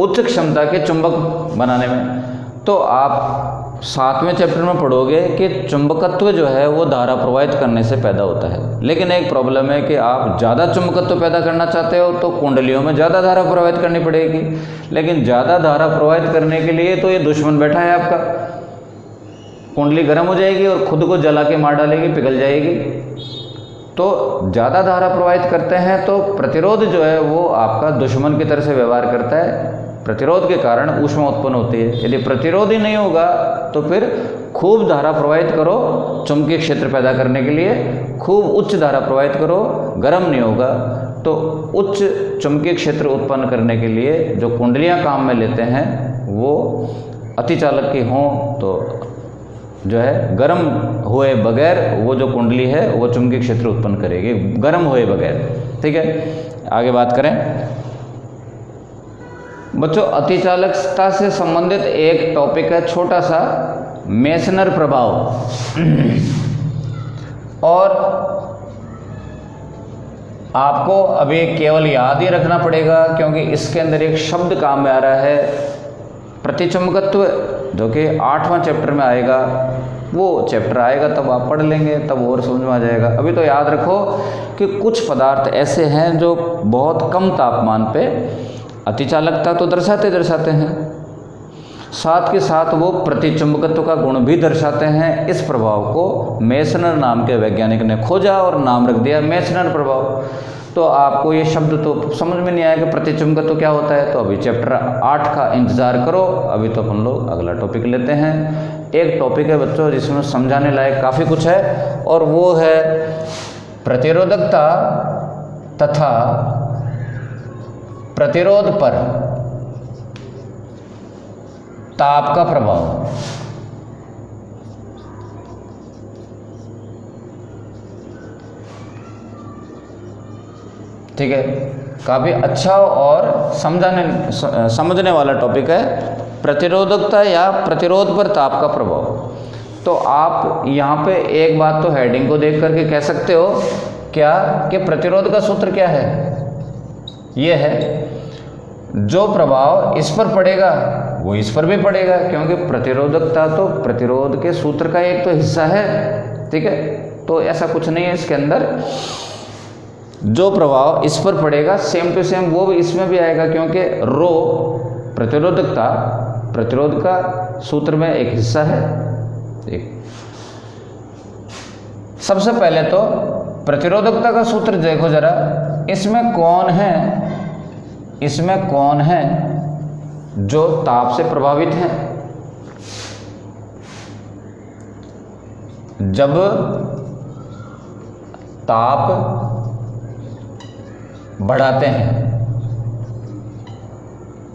उच्च क्षमता के चुंबक बनाने में तो आप 7वें चैप्टर में पढ़ोगे कि चुंबकत्व जो है वो धारा प्रवाहित करने से पैदा होता है। लेकिन एक प्रॉब्लम है कि आप ज़्यादा चुंबकत्व पैदा करना चाहते हो तो कुंडलियों में ज़्यादा धारा प्रवाहित करनी पड़ेगी। लेकिन ज़्यादा धारा प्रवाहित करने के लिए तो ये दुश्मन बैठा है आपका। कुंडली गर्म हो जाएगी और खुद को जला के मार डालेगी, पिघल जाएगी। तो ज़्यादा धारा प्रवाहित करते हैं तो प्रतिरोध जो है वो आपका दुश्मन की तरह से व्यवहार करता है। प्रतिरोध के कारण ऊष्मा उत्पन्न होती है। यदि प्रतिरोध ही नहीं होगा तो फिर खूब धारा प्रवाहित करो चुंबकीय क्षेत्र पैदा करने के लिए, खूब उच्च धारा प्रवाहित करो, गर्म नहीं होगा। तो उच्च चुंबकीय क्षेत्र उत्पन्न करने के लिए जो कुंडलियाँ काम में लेते हैं वो अतिचालक की हों तो जो है गर्म हुए बगैर वो जो कुंडली है वो चुंबकीय क्षेत्र उत्पन्न करेगी, गर्म हुए बगैर। ठीक है, आगे बात करें बच्चों। अतिचालकता से संबंधित एक टॉपिक है छोटा सा, मेसनर प्रभाव। और आपको अभी केवल याद ही रखना पड़ेगा क्योंकि इसके अंदर एक शब्द काम में आ रहा है, प्रतिचुंबकत्व, जो कि 8वां चैप्टर में आएगा। वो चैप्टर आएगा तब आप पढ़ लेंगे, तब और समझ में आ जाएगा। अभी तो याद रखो कि कुछ पदार्थ ऐसे हैं जो बहुत कम तापमान पे अतिचालकता तो दर्शाते हैं, साथ के साथ वो प्रतिचुंबकत्व का गुण भी दर्शाते हैं। इस प्रभाव को मेसनर नाम के वैज्ञानिक ने खोजा और नाम रख दिया मेसनर प्रभाव। तो आपको ये शब्द तो समझ में नहीं आया कि प्रतिचुंबकत्व क्या होता है, तो अभी चैप्टर 8 का इंतज़ार करो। अभी तो अपन लोग अगला टॉपिक लेते हैं। एक टॉपिक है बच्चों जिसमें समझाने लायक काफ़ी कुछ है, और वो है प्रतिरोधकता तथा प्रतिरोध पर ताप का प्रभाव। ठीक है, काफ़ी अच्छा और समझने वाला टॉपिक है, प्रतिरोधकता या प्रतिरोध पर ताप का प्रभाव। तो आप यहाँ पे एक बात तो हेडिंग को देख करके कह सकते हो क्या कि प्रतिरोध का सूत्र क्या है। ये है जो प्रभाव इस पर पड़ेगा वो इस पर भी पड़ेगा, क्योंकि प्रतिरोधकता तो प्रतिरोध के सूत्र का एक तो हिस्सा है। ठीक है, तो ऐसा कुछ नहीं है इसके अंदर। जो प्रभाव इस पर पड़ेगा सेम टू सेम वो भी इसमें भी आएगा, क्योंकि रो प्रतिरोधकता प्रतिरोध का सूत्र में एक हिस्सा है। एक सबसे पहले तो प्रतिरोधकता का सूत्र देखो जरा, इसमें कौन है जो ताप से प्रभावित हैं। जब ताप बढ़ाते हैं,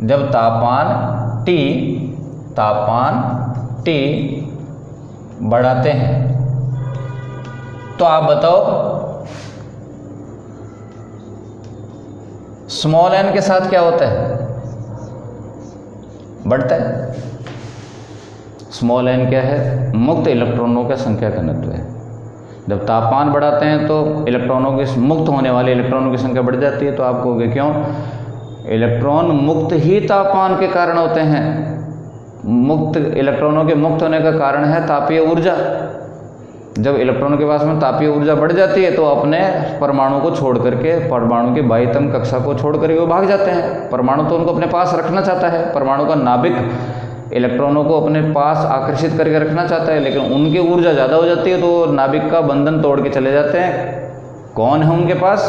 जब तापमान T बढ़ाते हैं, तो आप बताओ स्मॉल n के साथ क्या होता है, बढ़ता है। स्मॉल n क्या है, मुक्त इलेक्ट्रॉनों का संख्या घनत्व है। जब तापमान बढ़ाते हैं तो इलेक्ट्रॉनों की मुक्त होने वाले इलेक्ट्रॉनों की संख्या बढ़ जाती है। तो आप कहोगे क्यों, इलेक्ट्रॉन मुक्त ही तापमान के कारण होते हैं। मुक्त इलेक्ट्रॉनों के मुक्त होने का कारण है तापीय ऊर्जा। जब इलेक्ट्रॉनों के पास में तापीय ऊर्जा बढ़ जाती है तो अपने परमाणु को छोड़ करके, परमाणु की बाह्यतम कक्षा को छोड़ करके वो भाग जाते हैं। परमाणु तो उनको अपने पास रखना चाहता है, परमाणु का नाभिक इलेक्ट्रॉनों को अपने पास आकर्षित करके रखना चाहता है, लेकिन उनकी ऊर्जा ज़्यादा हो जाती है तो नाभिक का बंधन तोड़ के चले जाते हैं। कौन है उनके पास,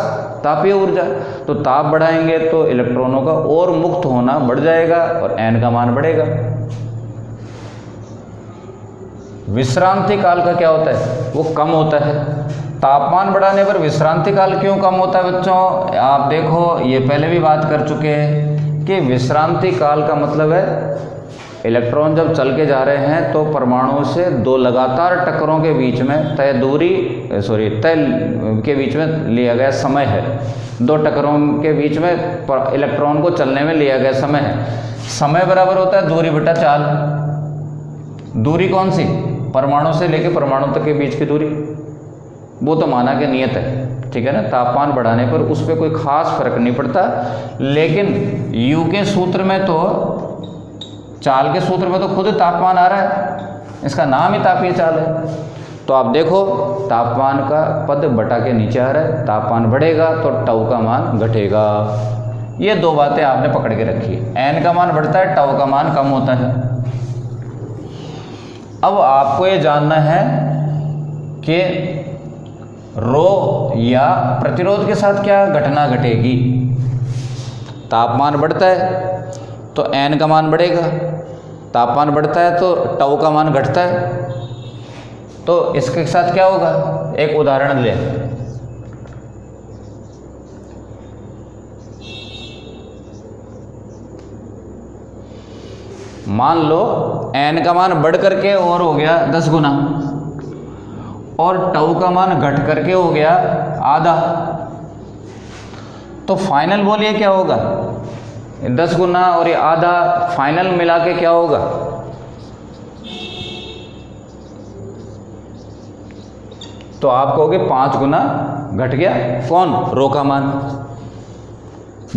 तापीय ऊर्जा। तो ताप बढ़ाएंगे तो इलेक्ट्रॉनों का और मुक्त होना बढ़ जाएगा और n का मान बढ़ेगा। विश्रांति काल का क्या होता है, वो कम होता है। तापमान बढ़ाने पर विश्रांति काल क्यों कम होता है बच्चों, आप देखो ये पहले भी बात कर चुके हैं कि विश्रांति काल का मतलब है इलेक्ट्रॉन जब चल के जा रहे हैं तो परमाणु से दो लगातार टक्करों के बीच में तय के बीच में लिया गया समय है। दो टक्करों के बीच में इलेक्ट्रॉन को चलने में लिया गया समय है। समय बराबर होता है दूरी बटा चाल। दूरी कौन सी, परमाणु से लेकर परमाणु तक के बीच की दूरी, वो तो माना कि नियत है। ठीक है ना, तापमान बढ़ाने पर उस पर कोई खास फर्क नहीं पड़ता। लेकिन यू के सूत्र में तो, चाल के सूत्र में तो खुद तापमान आ रहा है, इसका नाम ही तापीय चाल है। तो आप देखो तापमान का पद बटा के नीचे आ रहा है, तापमान बढ़ेगा तो टाउ का मान घटेगा। ये दो बातें आपने पकड़ के रखी है, n का मान बढ़ता है, टाउ का मान कम होता है। अब आपको ये जानना है कि रो या प्रतिरोध के साथ क्या घटना घटेगी। तापमान बढ़ता है तो n का मान बढ़ेगा, तापमान बढ़ता है तो टाउ का मान घटता है। तो इसके साथ क्या होगा, एक उदाहरण ले। मान लो n का मान बढ़ करके और हो गया 10 गुना और टाउ का मान घट करके हो गया आधा, तो फाइनल बोलिए क्या होगा, 10 गुना और ये आधा फाइनल मिला के क्या होगा, तो आप कहोगे 5 गुना घट गया कौन, रो का मान।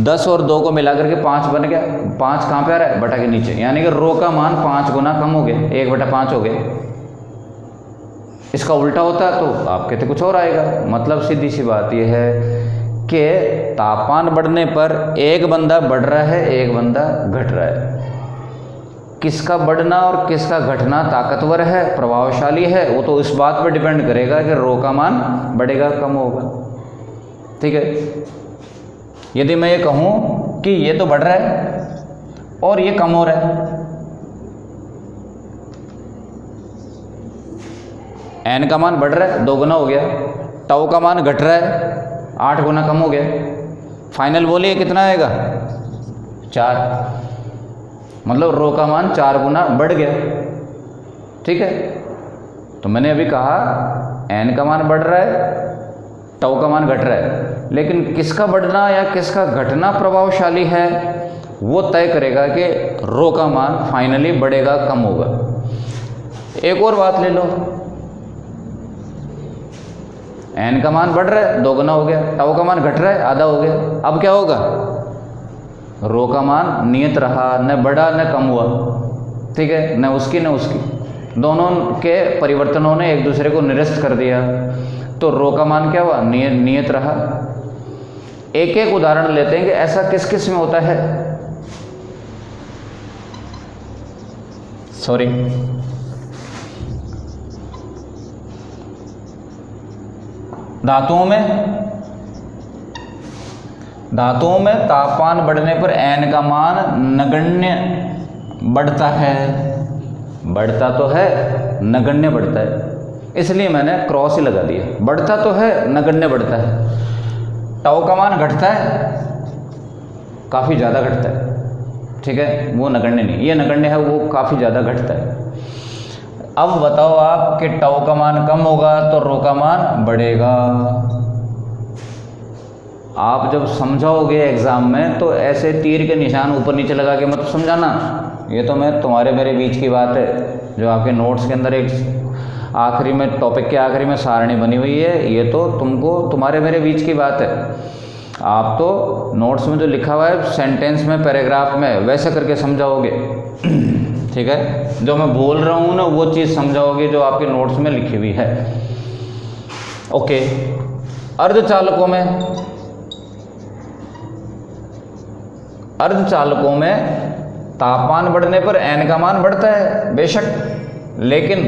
10 और 2 को मिला करके 5 बन गया, 5 कहाँ पे आ रहा है, बटा के नीचे, यानी कि रो का मान 5 गुना कम हो गया, 1/5 हो गया। इसका उल्टा होता तो आप कहते कुछ और आएगा। मतलब सीधी सी बात यह है कि तापमान बढ़ने पर एक बंदा बढ़ रहा है, एक बंदा घट रहा है। किसका बढ़ना और किसका घटना ताकतवर है, प्रभावशाली है, वो तो इस बात पर डिपेंड करेगा कि रो का मान बढ़ेगा कम होगा। ठीक है। यदि मैं ये कहूँ कि ये तो बढ़ रहा है और ये कम हो रहा है, एन का मान बढ़ रहा है 2 गुना हो गया, टाउ का मान घट रहा है 8 गुना कम हो गया, फाइनल बोलिए कितना आएगा 4, मतलब रो का मान 4 गुना बढ़ गया। ठीक है। तो मैंने अभी कहा एन का मान बढ़ रहा है, टाउ का मान घट रहा है, लेकिन किसका बढ़ना या किसका घटना प्रभावशाली है वो तय करेगा कि रो का मान फाइनली बढ़ेगा कम होगा। एक और बात ले लो, एन का मान बढ़ रहा है 2 गुना हो गया, टाउ का मान घट रहा है आधा हो गया, अब क्या होगा, रो का मान नियत रहा, न बढ़ा न कम हुआ। ठीक है। न उसकी न उसकी, दोनों के परिवर्तनों ने एक दूसरे को निरस्त कर दिया, तो रो का मान क्या हुआ, नियत रहा। एक एक उदाहरण लेते हैं कि ऐसा किस किस में होता है। सॉरी, धातुओं में तापमान बढ़ने पर एन का मान नगण्य बढ़ता है, बढ़ता तो है नगण्य बढ़ता है, इसलिए मैंने क्रॉस ही लगा दिया। बढ़ता तो है नगण्य बढ़ता है। टाउ का मान घटता है, काफ़ी ज़्यादा घटता है। ठीक है, वो नगण्य नहीं, ये नगण्य है, वो काफ़ी ज़्यादा घटता है। अब बताओ आप कि टाउ का मान कम होगा तो रो का मान बढ़ेगा। आप जब समझाओगे एग्ज़ाम में तो ऐसे तीर के निशान ऊपर नीचे लगा के मत समझाना। ये तो मैं तुम्हारे मेरे बीच की बात है, जो आपके नोट्स के अंदर एक आखिरी में टॉपिक के आखिरी में सारणी बनी हुई है, ये तो तुमको तुम्हारे मेरे बीच की बात है। आप तो नोट्स में जो लिखा हुआ है सेंटेंस में पैराग्राफ में वैसे करके समझाओगे। ठीक है। जो मैं बोल रहा हूँ ना वो चीज़ समझाओगे जो आपके नोट्स में लिखी हुई है। ओके। अर्धचालकों में तापमान बढ़ने पर एन का मान बढ़ता है बेशक, लेकिन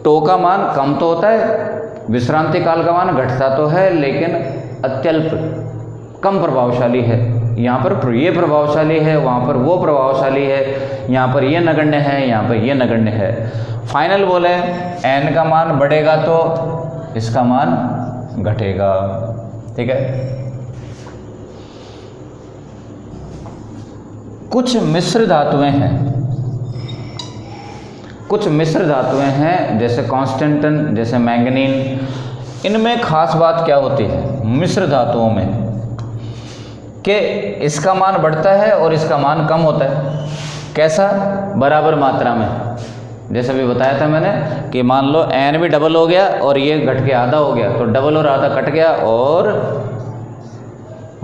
टो का मान कम तो होता है, विश्रांति काल का मान घटता तो है, लेकिन अत्यल्प कम प्रभावशाली है। यहाँ पर ये प्रभावशाली है, वहाँ पर वो प्रभावशाली है, यहाँ पर ये नगण्य है, यहाँ पर ये नगण्य है। फाइनल बोले एन का मान बढ़ेगा तो इसका मान घटेगा। ठीक है। कुछ मिश्र धातुएं हैं जैसे कांस्टेंटन, जैसे मैंगनीन। इनमें खास बात क्या होती है मिश्र धातुओं में कि इसका मान बढ़ता है और इसका मान कम होता है। कैसा? बराबर मात्रा में। जैसे अभी बताया था मैंने कि मान लो एन भी डबल हो गया और ये घट के आधा हो गया, तो डबल और आधा कट गया और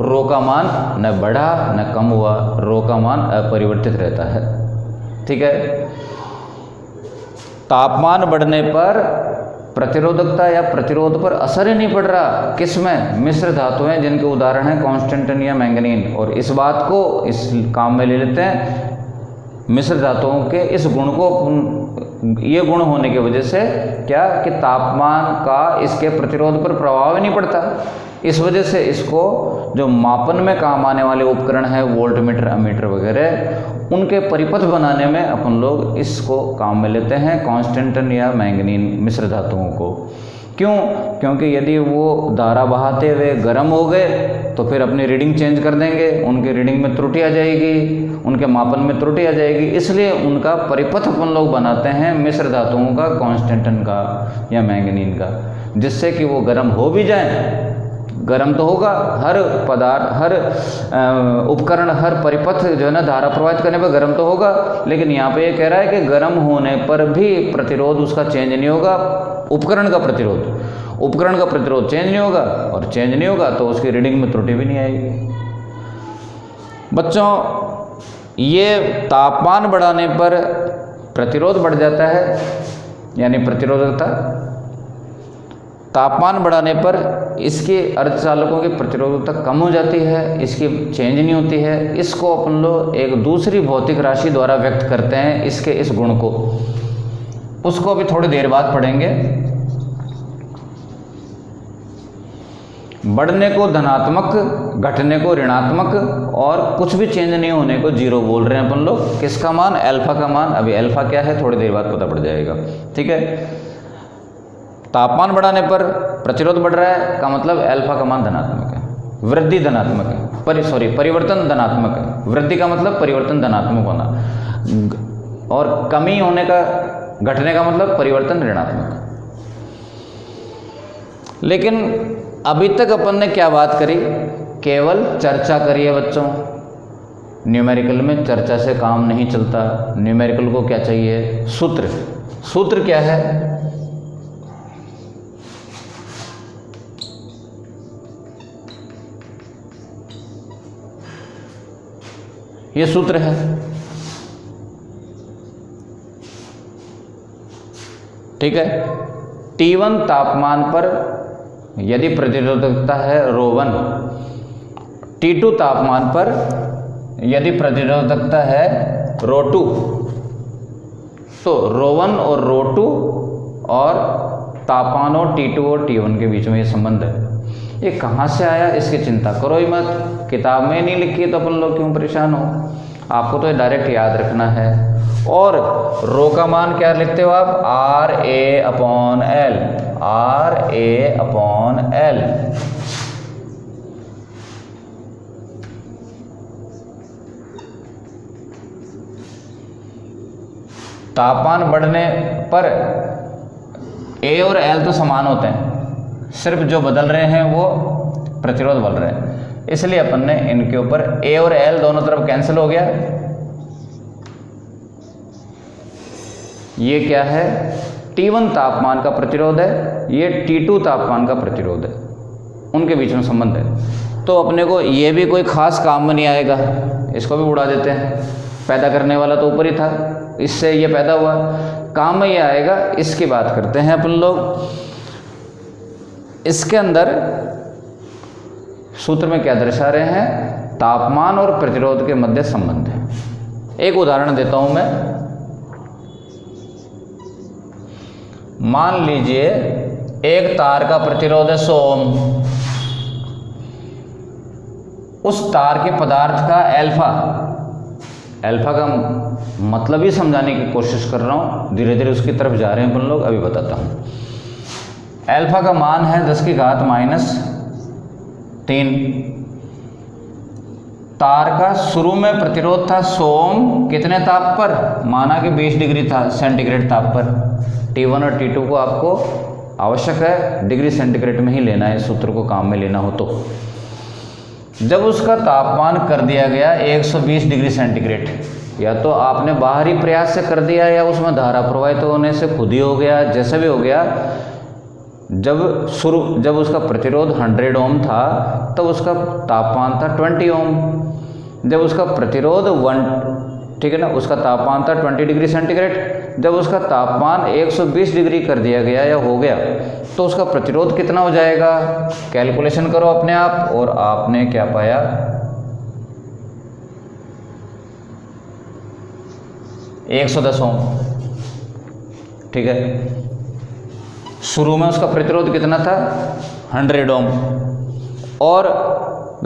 रो का मान न बढ़ा न कम हुआ, रो का मान अपरिवर्तित रहता है। ठीक है। तापमान बढ़ने पर प्रतिरोधकता या प्रतिरोध पर असर ही नहीं पड़ रहा। किसमें? मिश्र धातुएं, जिनके उदाहरण हैं कांस्टेंटन या मैंगनीन। और इस बात को इस काम में ले लेते हैं, मिश्र धातुओं के इस गुण को, ये गुण होने की वजह से क्या कि तापमान का इसके प्रतिरोध पर प्रभाव ही नहीं पड़ता। इस वजह से इसको जो मापन में काम आने वाले उपकरण हैं, वोल्ट मीटर, अमीटर वगैरह, उनके परिपथ बनाने में अपन लोग इसको काम में लेते हैं, कांस्टेंटन या मैंगनीन मिश्र धातुओं को। क्यों? क्योंकि यदि वो धारा बहाते हुए गर्म हो गए तो फिर अपनी रीडिंग चेंज कर देंगे, उनकी रीडिंग में त्रुटि आ जाएगी, उनके मापन में त्रुटि आ जाएगी। इसलिए उनका परिपथ अपन लोग बनाते हैं मिश्र धातुओं का, कांस्टेंटन का या मैंगनीन का, जिससे कि वो गर्म हो भी जाए। गर्म तो होगा, हर पदार्थ, हर उपकरण, हर परिपथ जो है ना धारा प्रवाहित करने पर गर्म तो होगा, लेकिन यहाँ पे ये कह रहा है कि गर्म होने पर भी प्रतिरोध उसका चेंज नहीं होगा। उपकरण का प्रतिरोध चेंज नहीं होगा, और चेंज नहीं होगा तो उसकी रीडिंग में त्रुटि भी नहीं आएगी। बच्चों, ये तापमान बढ़ाने पर प्रतिरोध बढ़ जाता है, यानी प्रतिरोधकता। तापमान बढ़ाने पर इसके अर्धचालकों की प्रतिरोधकता कम हो जाती है, इसकी चेंज नहीं होती है। इसको अपन लोग एक दूसरी भौतिक राशि द्वारा व्यक्त करते हैं, इसके इस गुण को, उसको अभी थोड़ी देर बाद पढ़ेंगे। बढ़ने को धनात्मक, घटने को ऋणात्मक और कुछ भी चेंज नहीं होने को जीरो बोल रहे हैं अपन लोग। किसका मान? अल्फा का मान। अभी अल्फा क्या है थोड़ी देर बाद पता पड़ जाएगा, ठीक है। तापमान बढ़ाने पर प्रतिरोध बढ़ रहा है का मतलब अल्फा का मान धनात्मक है, वृद्धि धनात्मक है, परिवर्तन धनात्मक है। वृद्धि का मतलब परिवर्तन धनात्मक होना, और कमी होने का, घटने का मतलब परिवर्तन ऋणात्मक। लेकिन अभी तक अपन ने क्या बात करी? केवल चर्चा करी है बच्चों। न्यूमेरिकल में चर्चा से काम नहीं चलता। न्यूमेरिकल को क्या चाहिए? सूत्र। सूत्र क्या है? ये सूत्र है, ठीक है। T1 तापमान पर यदि प्रतिरोधकता है ρ1, T2 तापमान पर यदि प्रतिरोधकता है ρ2, तो ρ1 और ρ2 और तापमान और T2 और T1 के बीच में ये संबंध है। ये कहाँ से आया इसकी चिंता करो ही मत, किताब में नहीं लिखी है तो अपन लोग क्यों परेशान हो। आपको तो ये डायरेक्ट याद रखना है। और रो का मान क्या लिखते हो आप? RA/L, RA/L। तापमान बढ़ने पर A और L तो समान होते हैं, सिर्फ जो बदल रहे हैं वो प्रतिरोध बदल रहे हैं। इसलिए अपन ने इनके ऊपर A और L दोनों तरफ कैंसिल हो गया। ये क्या है? T1 तापमान का प्रतिरोध है, ये T2 तापमान का प्रतिरोध है, उनके बीच में संबंध है। तो अपने को ये भी कोई खास काम में नहीं आएगा, इसको भी उड़ा देते हैं। पैदा करने वाला तो ऊपर ही था, इससे ये पैदा हुआ, काम में ये आएगा। इसकी बात करते हैं अपन लोग। इसके अंदर सूत्र में क्या दर्शा रहे हैं? तापमान और प्रतिरोध के मध्य संबंध है। एक उदाहरण देता हूं मैं। मान लीजिए एक तार का प्रतिरोध है 100 ओम। उस तार के पदार्थ का अल्फा का मतलब ही समझाने की कोशिश कर रहा हूं, धीरे धीरे उसकी तरफ जा रहे हैं अपन लोग, अभी बताता हूं। अल्फा का मान है 10⁻³ तार का शुरू में प्रतिरोध था 100 ओम। कितने ताप पर? माना कि 20 डिग्री था सेंटीग्रेड ताप पर। T1 और T2 को आपको आवश्यक है डिग्री सेंटीग्रेड में ही लेना है, सूत्र को काम में लेना हो तो। जब उसका तापमान कर दिया गया 120 डिग्री सेंटीग्रेड, या तो आपने बाहरी प्रयास से कर दिया या उसमें धारा प्रवाहित होने से खुद ही हो गया, जैसे भी हो गया। जब उसका प्रतिरोध 100 ओम था तब उसका तापमान था 20 ओम। जब उसका प्रतिरोध ठीक है ना, उसका तापमान था 20 डिग्री सेंटीग्रेड। जब उसका तापमान 120 डिग्री कर दिया गया या हो गया तो उसका प्रतिरोध कितना हो जाएगा? कैलकुलेशन करो अपने आप। और आपने क्या पाया? 110 ओम, ठीक है। शुरू में उसका प्रतिरोध कितना था? 100 ओम, और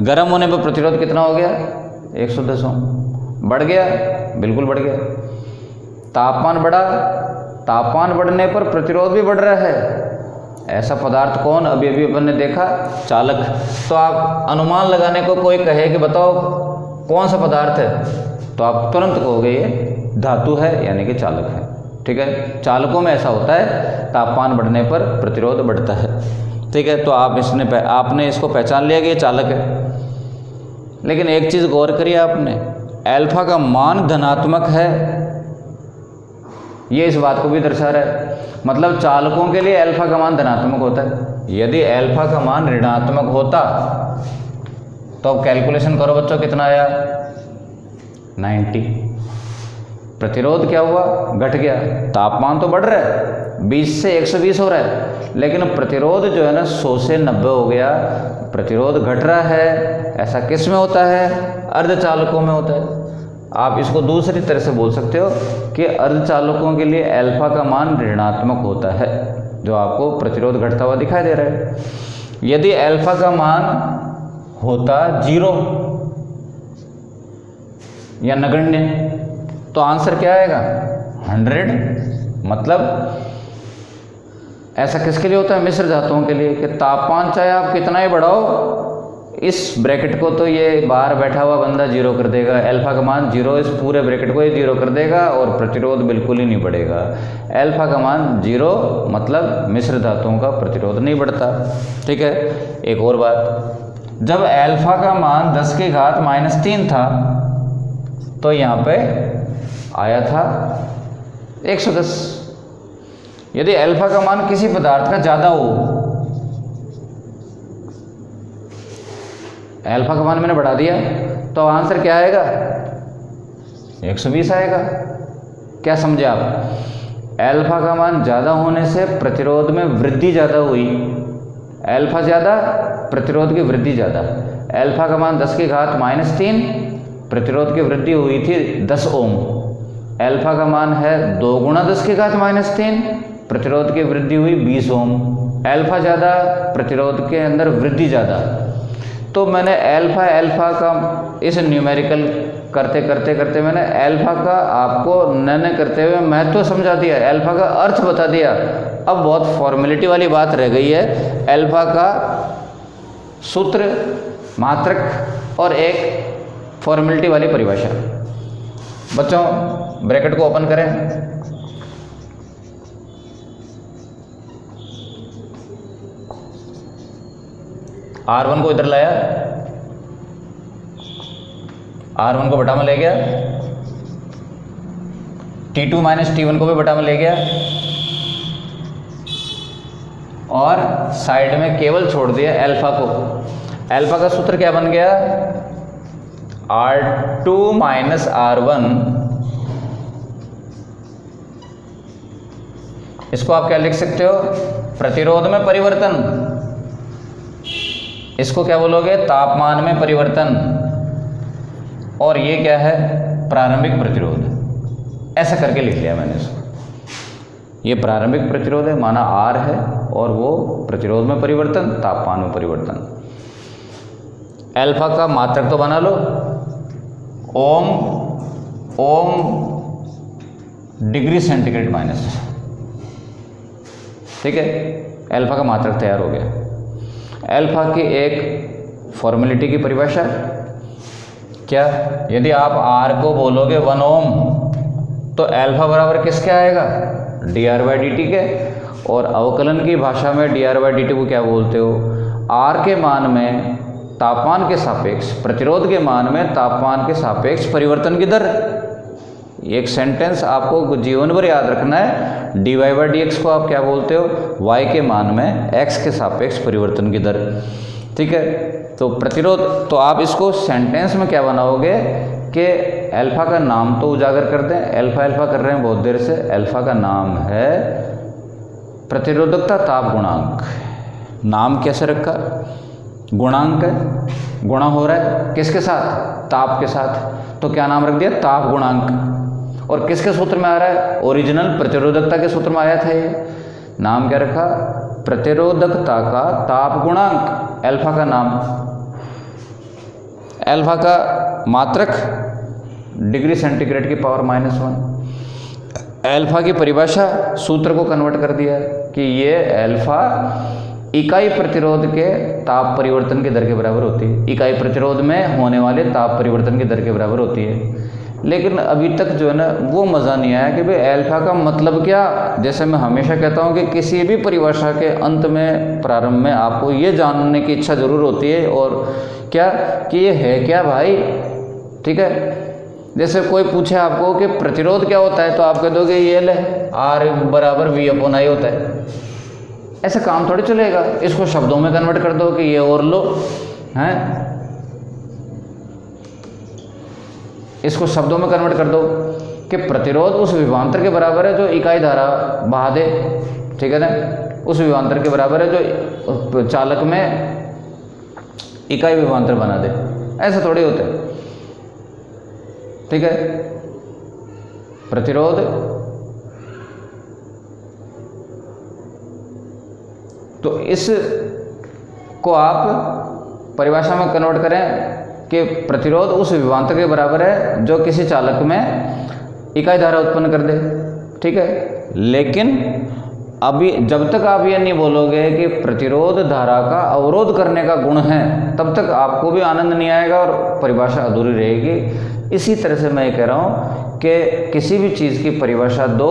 गर्म होने पर प्रतिरोध कितना हो गया? 110 ओम। बढ़ गया? बिल्कुल बढ़ गया। तापमान बढ़ा, तापमान बढ़ने पर प्रतिरोध भी बढ़ रहा है। ऐसा पदार्थ कौन? अभी अभी अपन ने देखा, चालक। तो आप अनुमान लगाने को कोई कहे कि बताओ कौन सा पदार्थ है, तो आप तुरंत कहोगे ये धातु है, यानी कि चालक है, ठीक है। चालकों में ऐसा होता है, तापमान बढ़ने पर प्रतिरोध बढ़ता है, ठीक है। तो आपने इसको पहचान लिया कि ये चालक है। लेकिन एक चीज़ गौर करिए आपने, अल्फा का मान धनात्मक है, ये इस बात को भी दर्शा रहा है। मतलब चालकों के लिए अल्फा का मान धनात्मक होता है। यदि अल्फा का मान ऋणात्मक होता तो अब कैलकुलेशन करो बच्चों, कितना आया? 90। प्रतिरोध क्या हुआ? घट गया। तापमान तो बढ़ रहा है 20 से 120 हो रहा है, लेकिन प्रतिरोध जो है ना 100 से 90 हो गया, प्रतिरोध घट रहा है। ऐसा किस में होता है? अर्धचालकों में होता है। आप इसको दूसरी तरह से बोल सकते हो कि अर्धचालकों के लिए अल्फा का मान ऋणात्मक होता है, जो आपको प्रतिरोध घटता हुआ दिखाई दे रहा है। यदि अल्फा का मान होता 0 या नगण्य, तो आंसर क्या आएगा? 100। मतलब ऐसा किसके लिए होता है? मिश्र धातुओं के लिए, कि तापमान चाहे आप कितना ही बढ़ाओ, इस ब्रैकेट को तो ये बाहर बैठा हुआ बंदा 0 कर देगा। अल्फा का मान 0, इस पूरे ब्रैकेट को ये 0 कर देगा और प्रतिरोध बिल्कुल ही नहीं बढ़ेगा। अल्फा का मान 0 मतलब मिश्र धातुओं का प्रतिरोध नहीं बढ़ता। ठीक है। एक और बात, जब अल्फा का मान 10 की घात -3 था तो यहाँ पे आया था 110। यदि अल्फा का मान किसी पदार्थ का ज़्यादा हो, अल्फा का मान मैंने बढ़ा दिया, तो आंसर क्या आएगा? 120 आएगा। क्या समझे आप? अल्फा का मान ज़्यादा होने से प्रतिरोध में वृद्धि ज़्यादा हुई। अल्फा ज़्यादा, प्रतिरोध की वृद्धि ज़्यादा। अल्फा का मान 10 की घात -3, प्रतिरोध की वृद्धि हुई थी 10 ओम। अल्फा का मान है 2 गुणा 10 की घात -3, प्रतिरोध की वृद्धि हुई 20 ओम। अल्फा ज़्यादा, प्रतिरोध के अंदर वृद्धि ज़्यादा। तो मैंने अल्फा का इस न्यूमेरिकल करते करते करते मैंने अल्फा का आपको निर्णय करते हुए महत्व समझा दिया, अल्फा का अर्थ बता दिया। अब बहुत फॉर्मेलिटी वाली बात रह गई है। अल्फा का सूत्र, मात्रक और एक फॉर्मेलिटी वाली परिभाषा। बच्चों ब्रैकेट को ओपन करें। R1 को इधर लाया, R1 को बटा में ले गया, T2 - T1 को भी बटा में ले गया और साइड में केवल छोड़ दिया अल्फा को। अल्फा का सूत्र क्या बन गया? R2 - R1। इसको आप क्या लिख सकते हो? प्रतिरोध में परिवर्तन। इसको क्या बोलोगे? तापमान में परिवर्तन। और ये क्या है? प्रारंभिक प्रतिरोध। ऐसा करके लिख लिया मैंने इसको। ये प्रारंभिक प्रतिरोध है, माना R है, और वो प्रतिरोध में परिवर्तन, तापमान में परिवर्तन। अल्फा का मात्रक तो बना लो, ओम डिग्री सेंटीग्रेड माइनस। ठीक है, अल्फा का मात्रक तैयार हो गया। अल्फा की एक फॉर्मेलिटी की परिभाषा क्या? यदि आप R को बोलोगे 1 ओम, तो अल्फा बराबर किसके आएगा? dR/dt के। और अवकलन की भाषा में dR/dt को क्या बोलते हो? R के मान में तापमान के सापेक्ष, प्रतिरोध के मान में तापमान के सापेक्ष परिवर्तन की दर। एक सेंटेंस आपको जीवन भर याद रखना है। dy/dx को आप क्या बोलते हो? y के मान में x के सापेक्ष परिवर्तन की दर। ठीक है, तो प्रतिरोध, तो आप इसको सेंटेंस में क्या बनाओगे कि अल्फा का नाम तो उजागर कर दें। अल्फा कर रहे हैं बहुत देर से। अल्फा का नाम है प्रतिरोधकता ताप गुणांक। नाम कैसे रखा? गुणांक है, गुणा हो रहा है किसके साथ? ताप के साथ। तो क्या नाम रख दिया? ताप गुणांक। और किसके सूत्र में आ रहा है? ओरिजिनल प्रतिरोधकता के सूत्र में आया था ये। नाम क्या रखा? प्रतिरोधकता का ताप गुणांक। अल्फा का नाम, अल्फा का मात्रक डिग्री सेंटीग्रेड की पावर -1। अल्फा की परिभाषा सूत्र को कन्वर्ट कर दिया कि ये अल्फा इकाई प्रतिरोध के ताप परिवर्तन की दर के बराबर होती है। इकाई प्रतिरोध में होने वाले ताप परिवर्तन की दर के बराबर होती है। लेकिन अभी तक जो है ना वो मज़ा नहीं आया कि भाई अल्फा का मतलब क्या। जैसे मैं हमेशा कहता हूँ कि किसी भी परिभाषा के अंत में, प्रारंभ में आपको ये जानने की इच्छा ज़रूर होती है और क्या कि ये है क्या भाई। ठीक है, जैसे कोई पूछे आपको कि प्रतिरोध क्या होता है, तो आप कह दोगे ये ले R बराबर V/I होता है। ऐसा काम थोड़ी चलेगा। इसको शब्दों में कन्वर्ट कर दो कि ये और लो हैं, इसको शब्दों में कन्वर्ट कर दो कि प्रतिरोध उस विभवांतर के बराबर है जो इकाई धारा बहा दे, ठीक है ना, उस विभवांतर के बराबर है जो चालक में इकाई विभवांतर बना दे। ऐसा थोड़ी होता है, ठीक है। प्रतिरोध तो इस को आप परिभाषा में कन्वर्ट करें कि प्रतिरोध उस विभवांतर के बराबर है जो किसी चालक में इकाई धारा उत्पन्न कर दे, ठीक है। लेकिन अभी जब तक आप ये नहीं बोलोगे कि प्रतिरोध धारा का अवरोध करने का गुण है, तब तक आपको भी आनंद नहीं आएगा और परिभाषा अधूरी रहेगी। इसी तरह से मैं ये कह रहा हूँ कि किसी भी चीज़ की परिभाषा दो,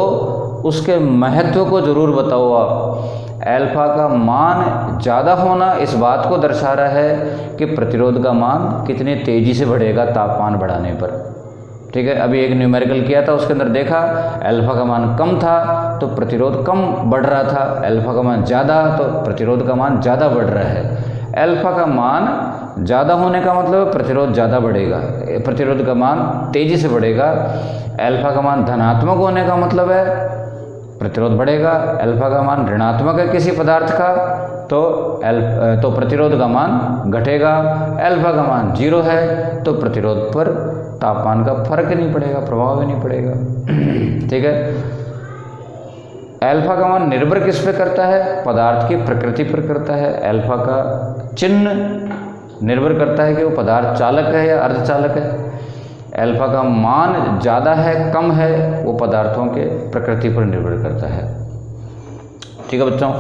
उसके महत्व को जरूर बताओ आप। अल्फा का मान ज़्यादा होना इस बात को दर्शा रहा है कि प्रतिरोध का मान कितनी तेज़ी से बढ़ेगा तापमान बढ़ाने पर, ठीक है। अभी एक न्यूमेरिकल किया था, उसके अंदर देखा अल्फा का मान कम था तो प्रतिरोध कम बढ़ रहा था, अल्फा का मान ज़्यादा तो प्रतिरोध का मान ज़्यादा बढ़ रहा है। अल्फा का मान ज़्यादा होने का मतलब प्रतिरोध ज़्यादा बढ़ेगा, प्रतिरोध का मान तेज़ी से बढ़ेगा। अल्फा का मान धनात्मक होने का मतलब है प्रतिरोध बढ़ेगा। अल्फा का मान ऋणात्मक है किसी पदार्थ का तो प्रतिरोध का मान घटेगा। अल्फा का मान 0 है तो प्रतिरोध पर तापमान का फर्क नहीं पड़ेगा, प्रभाव ही नहीं पड़ेगा, ठीक है। अल्फा का मान निर्भर किस पे करता है? पदार्थ की प्रकृति पर करता है। अल्फा का चिन्ह निर्भर करता है कि वो पदार्थ चालक है या अर्धचालक है। अल्फा का मान ज़्यादा है कम है, वो पदार्थों के प्रकृति पर निर्भर करता है, ठीक है बच्चों।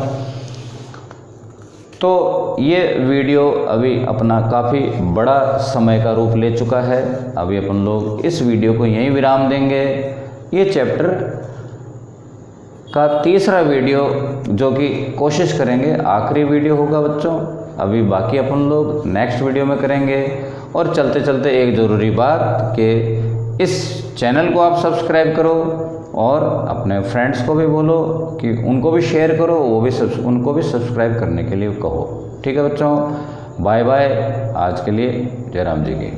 तो ये वीडियो अभी अपना काफ़ी बड़ा समय का रूप ले चुका है। अभी अपन लोग इस वीडियो को यहीं विराम देंगे। ये चैप्टर का तीसरा वीडियो जो कि कोशिश करेंगे आखिरी वीडियो होगा बच्चों। अभी बाकी अपन लोग नेक्स्ट वीडियो में करेंगे। और चलते चलते एक ज़रूरी बात कि इस चैनल को आप सब्सक्राइब करो और अपने फ्रेंड्स को भी बोलो कि उनको भी शेयर करो, वो भी उनको भी सब्सक्राइब करने के लिए कहो, ठीक है बच्चों। बाय बाय, आज के लिए जय राम जी की।